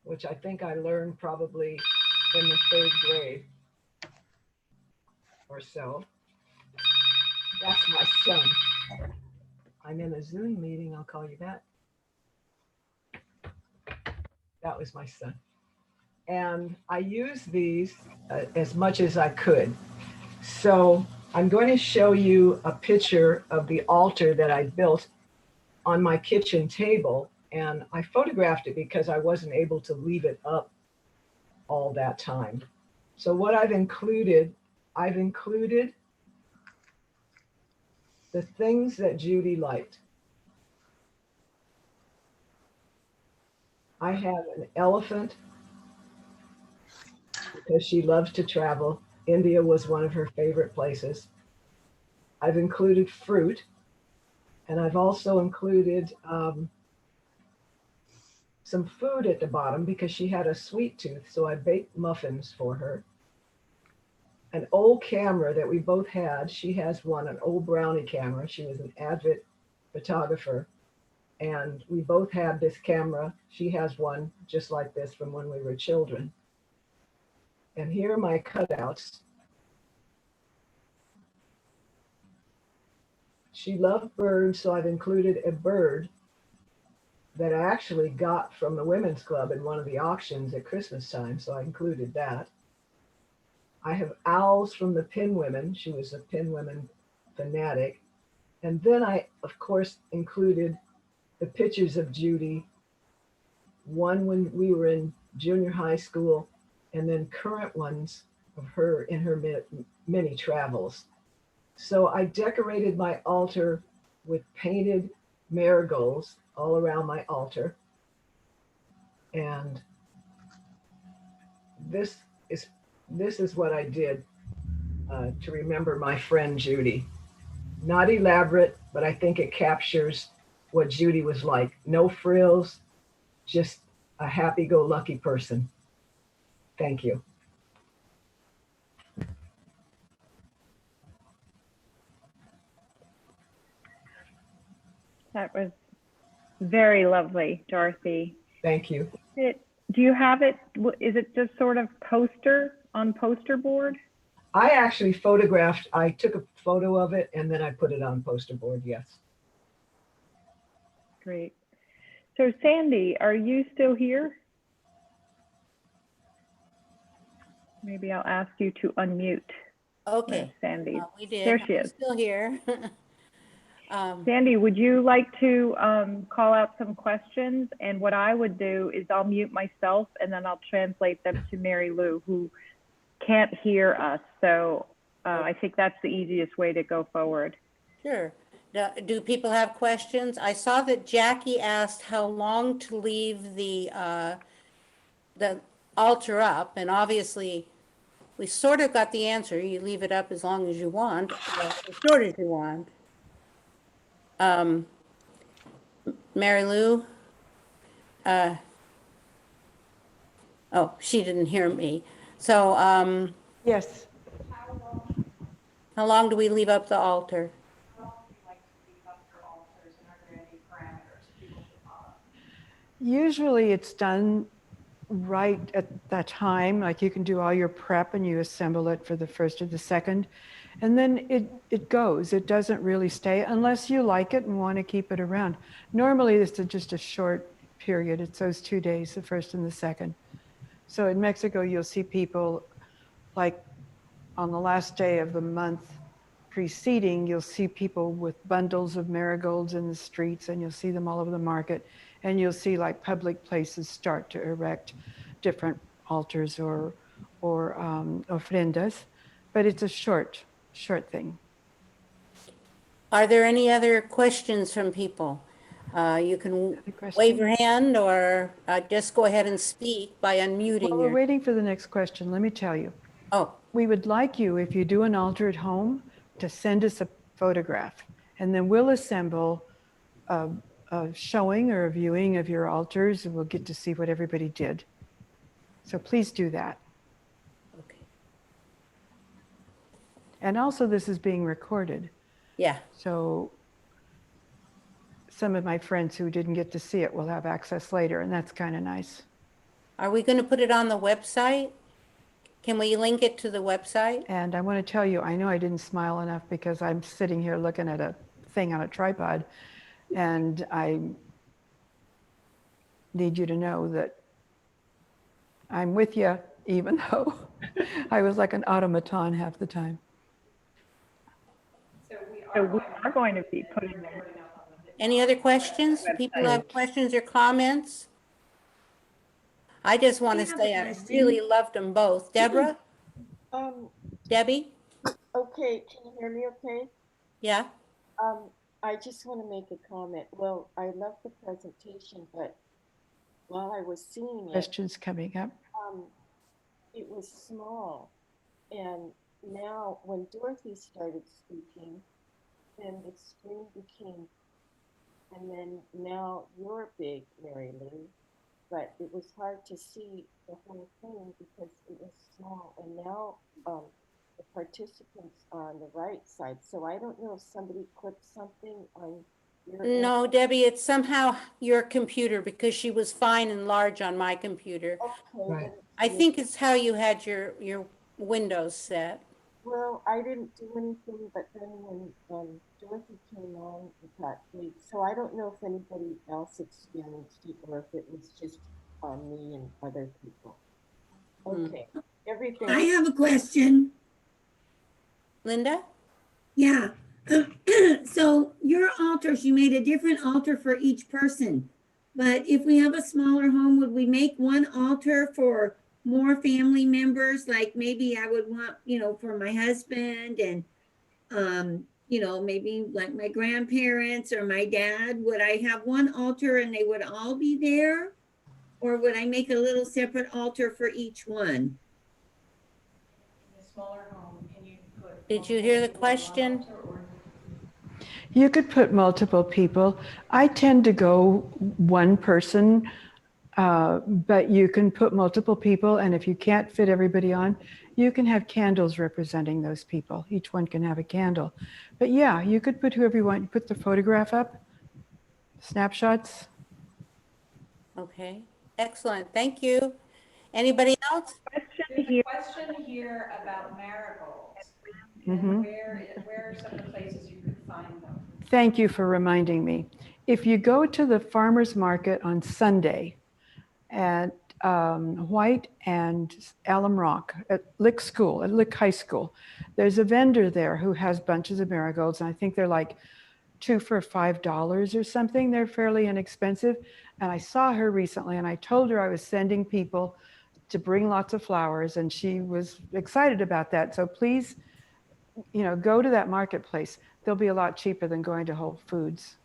which I think I learned probably in the 3rd grade or so. That's my son. I'm in a Zoom meeting, I'll call you back. That was my son. And I used these as much as I could. So I'm going to show you a picture of the altar that I built on my kitchen table. And I photographed it because I wasn't able to leave it up all that time. So what I've included the things that Judy liked. I have an elephant because she loves to travel. India was one of her favorite places. I've included fruit, and I've also included some food at the bottom because she had a sweet tooth, so I baked muffins for her. An old camera that we both had. She has one, an old Brownie camera. She was an avid photographer, and we both had this camera. She has one just like this from when we were children. And here are my cutouts. She loved birds, so I've included a bird that I actually got from the Women's Club in one of the auctions at Christmas time, so I included that. I have owls from the Pin Women. She was a Pin Women fanatic. And then I, of course, included the pictures of Judy, one when we were in junior high school, and then current ones of her in her many travels. So I decorated my altar with painted marigolds all around my altar. And this is what I did to remember my friend Judy. Not elaborate, but I think it captures what Judy was like. No frills, just a happy-go-lucky person. Thank you. That was very lovely, Dorothy. Thank you. Do you have it? Is it just sort of on poster board? I actually photographed, I took a photo of it and then I put it on poster board, yes. Great. So Sandy, are you still here? Maybe I'll ask you to unmute. Okay. Sandy. We did. There she I'm is. still here. Sandy, would you like to call out some questions? And what I would do is I'll mute myself and then I'll translate them to Mary Lou, who can't hear us. So I think that's the easiest way to go forward. Sure. Do people have questions? I saw that Jackie asked how long to leave the altar up, and obviously we sort of got the answer. You leave it up as long as you want, as short as you want. Mary Lou? Oh, she didn't hear me. So Yes. how long do we leave up the altar? Usually it's done right at that time, like you can do all your prep and you assemble it for the first or the second, and then it goes. It doesn't really stay unless you like it and want to keep it around. Normally this is just a short period. It's those 2 days, the first and the second. So in Mexico, you'll see people like on the last day of the month preceding, you'll see people with bundles of marigolds in the streets, and you'll see them all over the market. And you'll see like public places start to erect different altars or ofrendas, but it's a short thing. Are there any other questions from people? You can wave your hand or just go ahead and speak by unmuting. While we're waiting for the next question, let me tell you. Oh. We would like you, if you do an altar at home, to send us a photograph, and then we'll assemble a showing or a viewing of your altars, and we'll get to see what everybody did. So please do that. Okay. And also this is being recorded. Yeah. So some of my friends who didn't get to see it will have access later, and that's kind of nice. Are we going to put it on the website? Can we link it to the website? And I want to tell you, I know I didn't smile enough because I'm sitting here looking at a thing on a tripod, and I need you to know that I'm with you, even though I was like an automaton half the time. So we are going to be putting them. Any other questions? People have questions or comments? I just want to say I really loved them both. Deborah? Debbie? Okay, can you hear me okay? Yeah? I just want to make a comment. Well, I love the presentation, but while I was seeing it, Questions coming up. it was small. And now when Dorothy started speaking, then the screen became, and then now you're big, Mary Lou, but it was hard to see the whole thing because it was small. And now the participants are on the right side. So I don't know if somebody clicked something on your No, end. Debbie, it's somehow your computer because she was fine and large on my computer. Okay, Right. I think it's how you had your windows set. Well, I didn't do anything, but then when Dorothy came on, it got late. So I don't know if anybody else experienced it or if it was just me and other people. Okay, everything. I have a question. Linda? Yeah. So your altars, you made a different altar for each person. But if we have a smaller home, would we make one altar for more family members? Like maybe I would want, for my husband and, maybe like my grandparents or my dad. Would I have one altar and they would all be there? Or would I make a little separate altar for each one? In a smaller home, can you put? Did you hear the question? You could put multiple people. I tend to go one person, but you can put multiple people. And if you can't fit everybody on, you can have candles representing those people. Each one can have a candle. But yeah, you could put whoever you want. You put the photograph up, snapshots. Okay, excellent. Thank you. Anybody else? There's a question here about marigolds. And where are some of the places you could find them? Thank you for reminding me. If you go to the farmer's market on Sunday at White and Alum Rock at Lick High School, there's a vendor there who has bunches of marigolds, and I think they're like 2 for $5 or something. They're fairly inexpensive. And I saw her recently and I told her I was sending people to bring lots of flowers, and she was excited about that. So please, go to that marketplace. They'll be a lot cheaper than going to Whole Foods.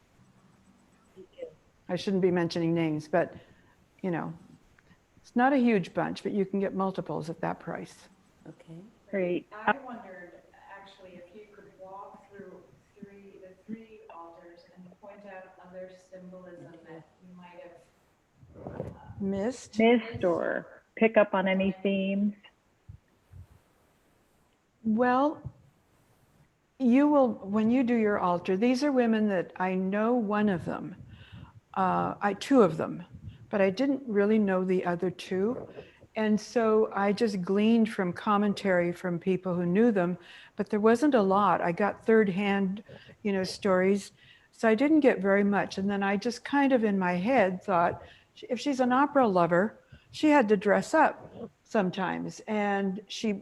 I shouldn't be mentioning names, but it's not a huge bunch, but you can get multiples at that price. Okay. Great. I wondered actually if you could walk through the three altars and point out other symbolism that you might have Missed or pick up on any themes. Well, you will, when you do your altar, these are women that I know one of them, two of them, but I didn't really know the other two. And so I just gleaned from commentary from people who knew them, but there wasn't a lot. I got third-hand, stories. So I didn't get very much. And then I just kind of in my head thought, if she's an opera lover, she had to dress up sometimes. And she,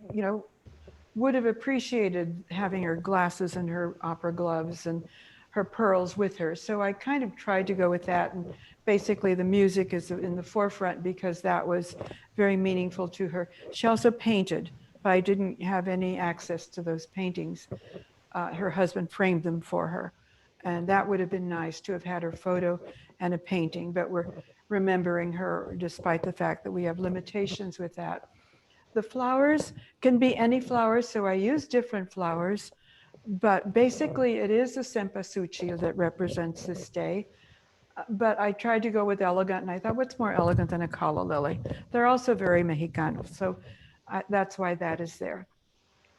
would have appreciated having her glasses and her opera gloves and her pearls with her. So I kind of tried to go with that. And basically the music is in the forefront because that was very meaningful to her. She also painted, but I didn't have any access to those paintings. Her husband framed them for her. And that would have been nice to have had her photo and a painting, but we're remembering her despite the fact that we have limitations with that. The flowers can be any flowers, so I use different flowers, but basically it is the cempasúchil that represents this day. But I tried to go with elegant, and I thought, what's more elegant than a calla lily? They're also very Mexicano, so that's why that is there.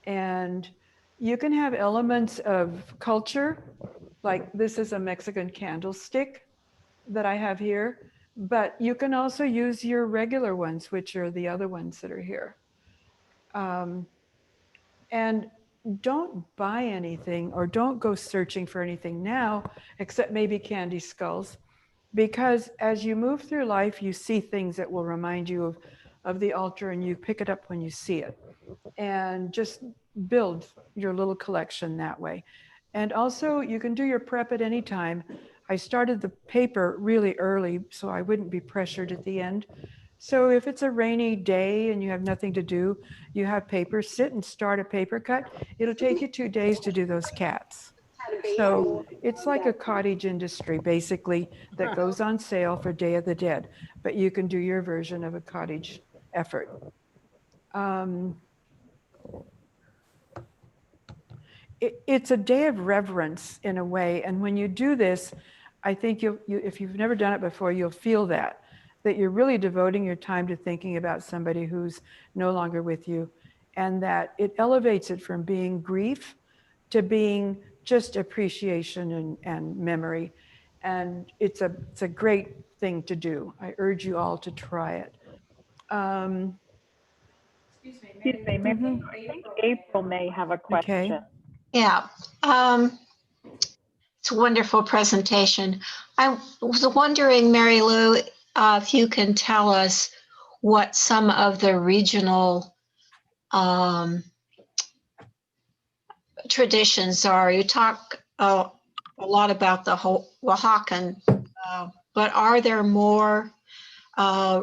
And you can have elements of culture, like this is a Mexican candlestick that I have here, but you can also use your regular ones, which are the other ones that are here. And don't buy anything or don't go searching for anything now, except maybe candy skulls, because as you move through life, you see things that will remind you of the altar, and you pick it up when you see it. And just build your little collection that way. And also you can do your prep at any time. I started the paper really early so I wouldn't be pressured at the end. So if it's a rainy day and you have nothing to do, you have paper, sit and start a paper cut. It'll take you 2 days to do those cats. So it's like a cottage industry, basically, that goes on sale for Day of the Dead, but you can do your version of a cottage effort. It's a day of reverence in a way. And when you do this, I think if you've never done it before, you'll feel that you're really devoting your time to thinking about somebody who's no longer with you, and that it elevates it from being grief to being just appreciation and memory. And it's a great thing to do. I urge you all to try it. Excuse me, Mary, I think April may have a question. Okay. Yeah, it's a wonderful presentation. I was wondering, Mary Lou, if you can tell us what some of the regional traditions are. You talk a lot about the whole Oaxacan, but are there more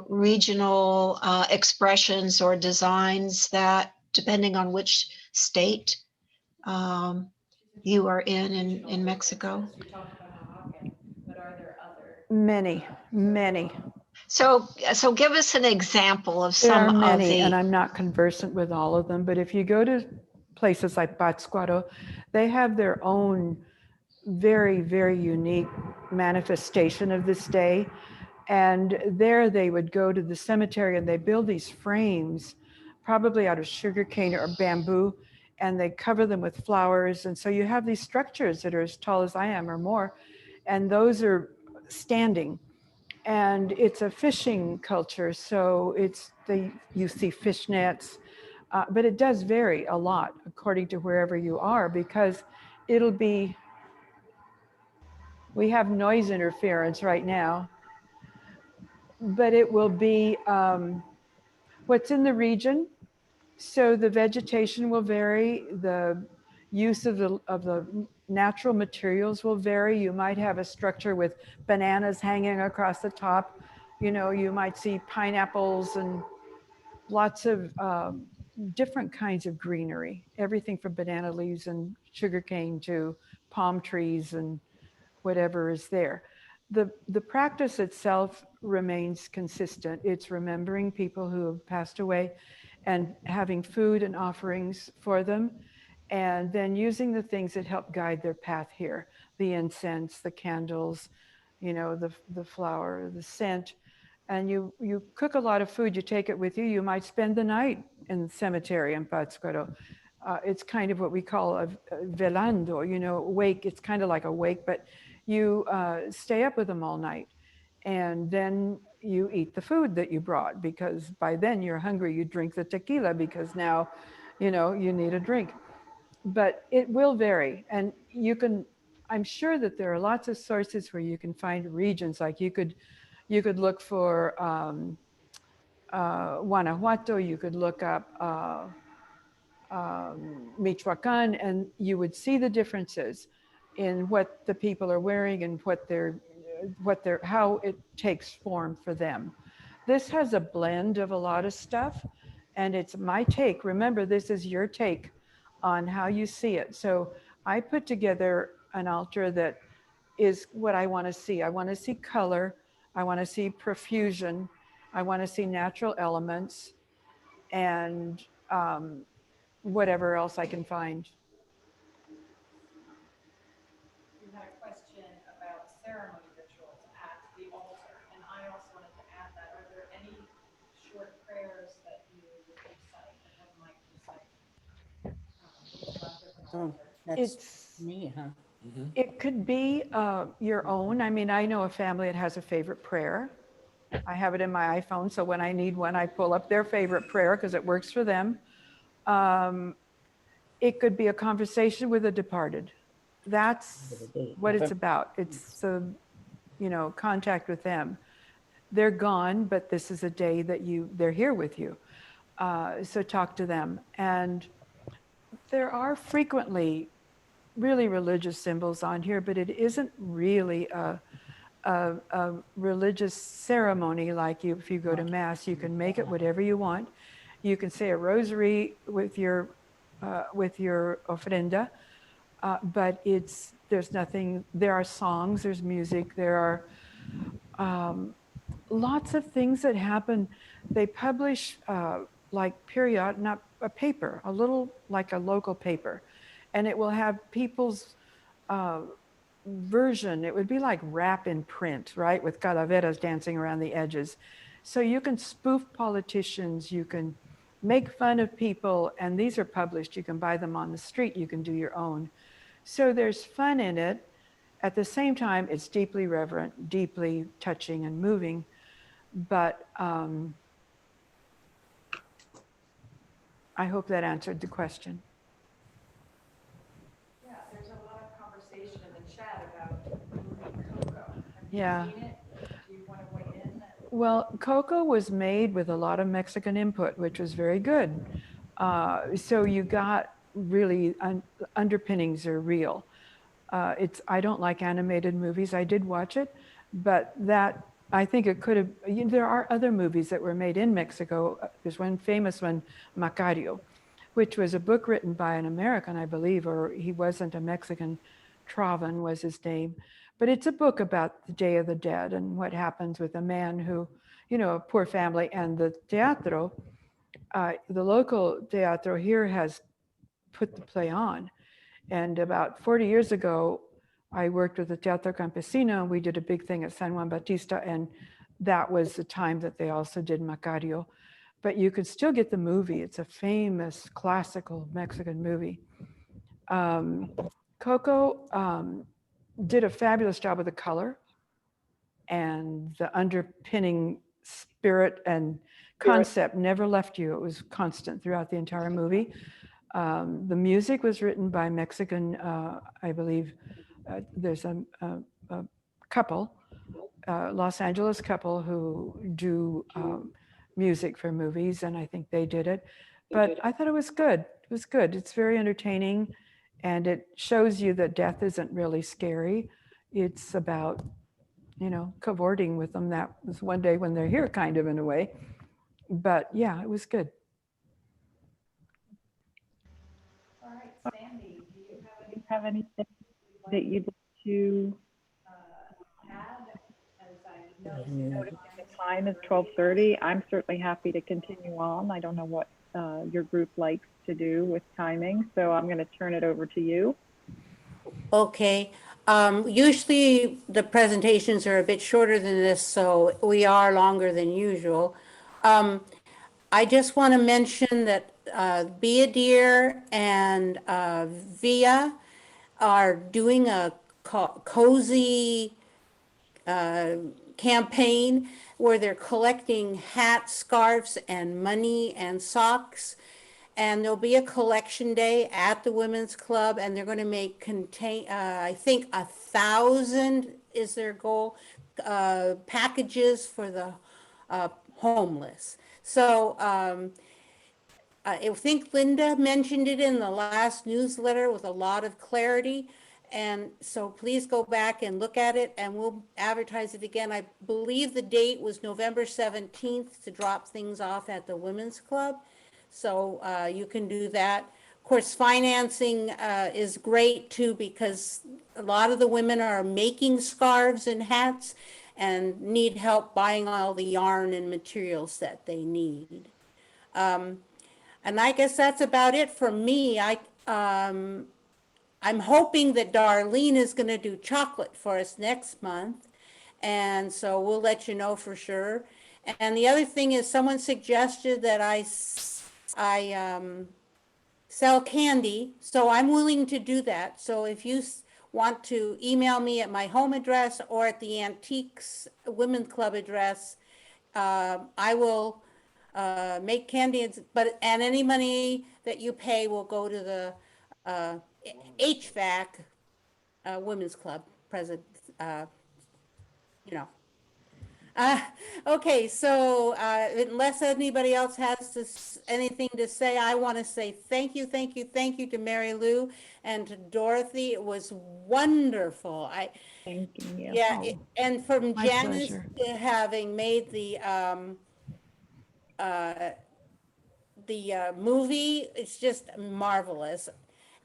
regional expressions or designs that, depending on which state you are in Mexico? You talked about Oaxacan, but are there other? Many, many. So give us an example of There are some of many, the. and I'm not conversant with all of them, but if you go to places like Pátzcuaro, they have their own very, very unique manifestation of this day. And there they would go to the cemetery and they build these frames, probably out of sugarcane or bamboo, and they cover them with flowers. And so you have these structures that are as tall as I am or more, and those are standing. And it's a fishing culture, so you see fish nets, but it does vary a lot according to wherever you are, because we have noise interference right now, but it will be what's in the region. So the vegetation will vary, the use of the natural materials will vary. You might have a structure with bananas hanging across the top. You might see pineapples and lots of different kinds of greenery, everything from banana leaves and sugarcane to palm trees and whatever is there. The practice itself remains consistent. It's remembering people who have passed away and having food and offerings for them, and then using the things that help guide their path here, the incense, the candles, the flower, the scent. And you cook a lot of food, you take it with you. You might spend the night in the cemetery in Pátzcuaro. It's kind of what we call a velando, wake. It's kind of like a wake, but you stay up with them all night. And then you eat the food that you brought, because by then you're hungry. You drink the tequila because now, you need a drink. But it will vary. And I'm sure that there are lots of sources where you can find regions. Like you could look for Guanajuato, you could look up Michoacan, and you would see the differences in what the people are wearing and how it takes form for them. This has a blend of a lot of stuff, and it's my take. Remember, this is your take on how you see it. So I put together an altar that is what I want to see. I want to see color. I want to see profusion. I want to see natural elements, and whatever else I can find. You had a question about ceremony rituals at the altar, and I also wanted to add that. Are there any short prayers that you recite or have Mike recite? That's me, huh? It could be your own. I mean, I know a family that has a favorite prayer. I have it in my iPhone, so when I need one, I pull up their favorite prayer because it works for them. It could be a conversation with a departed. That's what it's about. It's the, contact with them. They're gone, but this is a day that they're here with you. So talk to them. And there are frequently really religious symbols on here, but it isn't really a religious ceremony like if you go to mass. You can make it whatever you want. You can say a rosary with your offerenda, but there's nothing. There are songs, there's music, there are lots of things that happen. They publish like not a paper, a little like a local paper, and it will have people's version. It would be like rap in print, right? With calaveras dancing around the edges. So you can spoof politicians, you can make fun of people, and these are published. You can buy them on the street, you can do your own. So there's fun in it. At the same time, it's deeply reverent, deeply touching and moving. But I hope that answered the question. Yeah, there's a lot of conversation in the chat about the movie Coco. Have Yeah. you seen it? Do you want to weigh in? Well, Coco was made with a lot of Mexican input, which was very good. So you got really underpinnings are real. I don't like animated movies. I did watch it, but that I think it could have. There are other movies that were made in Mexico. There's one famous one, Macario, which was a book written by an American, I believe, or he wasn't a Mexican. Traven was his name, but it's a book about the Day of the Dead and what happens with a man who, a poor family, and the teatro, the local teatro here has put the play on. And about 40 years ago, I worked with the Teatro Campesino, and we did a big thing at San Juan Bautista, and that was the time that they also did Macario. But you could still get the movie. It's a famous classical Mexican movie. Coco did a fabulous job with the color and the underpinning spirit and concept never left you. It was constant throughout the entire movie. The music was written by Mexican, I believe, there's a couple, Los Angeles couple who do music for movies, and I think they did it. But I thought it was good. It was good. It's very entertaining, and it shows you that death isn't really scary. It's about, cavorting with them. That was one day when they're here, kind of in a way. But yeah, it was good. All right, Sandy, do you Have anything that you'd like to add? As I notice the time is 12:30. I'm certainly happy to continue on. I don't know what your group likes to do with timing, so I'm going to turn it over to you. Okay. Usually the presentations are a bit shorter than this, so we are longer than usual. I just want to mention that Be a Deer and VIA are doing a cozy campaign where they're collecting hats, scarves, and money and socks. And there'll be a collection day at the Women's Club, and they're going to make I think 1,000 is their goal, packages for the homeless. So I think Linda mentioned it in the last newsletter with a lot of clarity. And so please go back and look at it, and we'll advertise it again. I believe the date was November 17th to drop things off at the Women's Club. So you can do that. Of course, financing is great too, because a lot of the women are making scarves and hats and need help buying all the yarn and materials that they need. And I guess that's about it for me. I'm hoping that Darlene is going to do chocolate for us next month. And so we'll let you know for sure. And the other thing is, someone suggested that I sell candy. So I'm willing to do that. So if you want to email me at my home address or at the Antiques Women's Club address, I will make candy, and any money that you pay will go to the HVAC Women's Club president, okay, so unless anybody else has anything to say, I want to say thank you to Mary Lou and to Dorothy. It was wonderful. Thank you. Yeah, and from My Janice pleasure. having made the movie, it's just marvelous.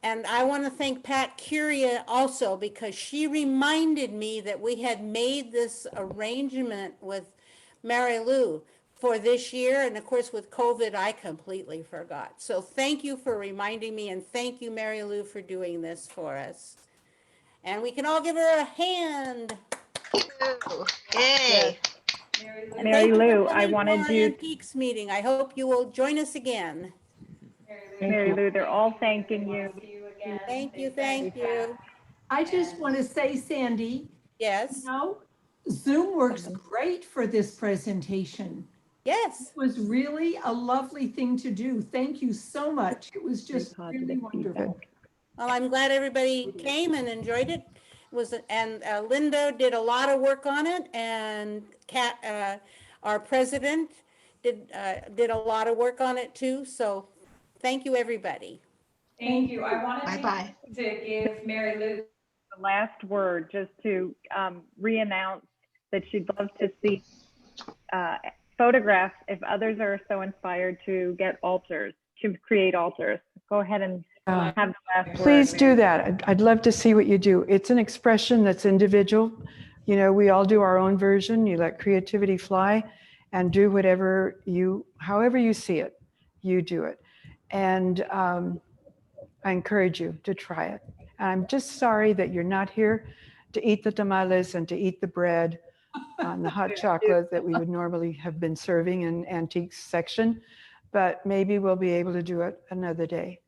And I want to thank Pat Curia also, because she reminded me that we had made this arrangement with Mary Lou for this year. And of course, with COVID, I completely forgot. So thank you for reminding me, and thank you, Mary Lou, for doing this for us. And we can all give her a hand. Yay. Mary Lou, I wanted to Antiques meeting. I hope you will join us again. Mary Lou, they're all thanking you. Thank you. I just want to say, Sandy, Yes. Zoom works great for this presentation. Yes. It was really a lovely thing to do. Thank you so much. It was just Very really positive wonderful. feedback. Well, I'm glad everybody came and enjoyed it. And Linda did a lot of work on it, and Kat, our president, did a lot of work on it too. So thank you, everybody. Thank you. I wanted Bye-bye. to give Mary Lou The last word, just to re-announce that she'd love to see photographs if others are so inspired to get altars, to create altars. Go ahead and have the last word. Please do Mary. that. I'd love to see what you do. It's an expression that's individual. You know, we all do our own version. You let creativity fly and do whatever however you see it, you do it. And I encourage you to try it. And I'm just sorry that you're not here to eat the tamales and to eat the bread and the hot chocolate that we would normally have been serving in antiques section, but maybe we'll be able to do it another day.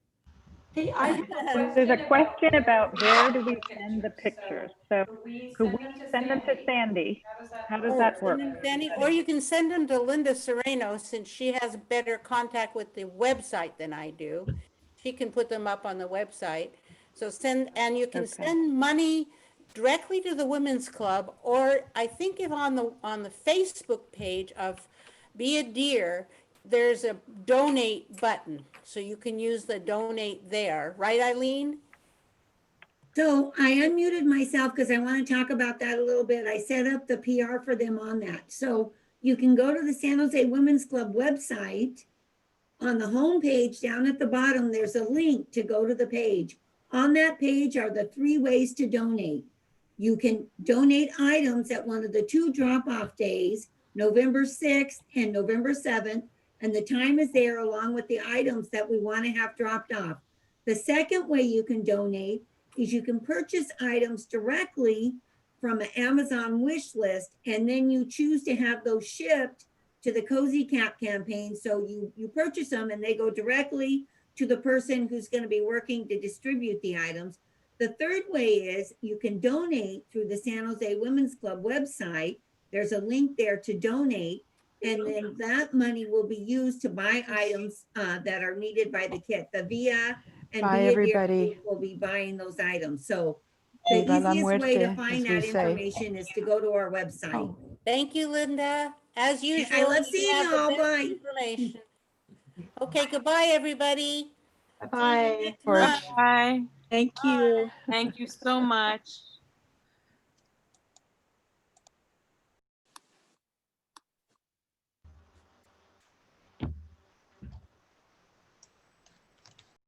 Hey, I have a There's a question about where do we send the pictures. pictures? So Could we could we send them to Sandy? How does Oh, that work? send them, Danny, or you can send them to Linda Sereno, since she has better contact with the website than I do. She can put them up on the website. So and you can Okay. send money directly to the Women's Club, or I think if on the Facebook page of Be a Dear, there's a donate button. So you can use the donate there. Right, Eileen? So I unmuted myself because I want to talk about that a little bit. I set up the PR for them on that. So you can go to the San Jose Women's Club website. On the home page down at the bottom, there's a link to go to the page. On that page are the 3 ways to donate. You can donate items at one of the 2 drop-off days, November 6th and November 7th, and the time is there along with the items that we want to have dropped off. The second way you can donate is you can purchase items directly from an Amazon wish list, and then you choose to have those shipped to the Cozy Cap campaign. So you purchase them and they go directly to the person who's going to be working to distribute the items. The third way is you can donate through the San Jose Women's Club website. There's a link there to donate, and then that money will be used to buy items that are needed by the kit. The VIA and Bye, Be a Dear everybody. will be buying those items. So the Viva la easiest way to muerte, find as we that say. information is to go to our website. Oh. Thank you, Linda. As usual, I love you seeing have the y'all. best Bye. information. Okay, goodbye, everybody. Bye. Next month. Bye. Thank you. Thank you so much.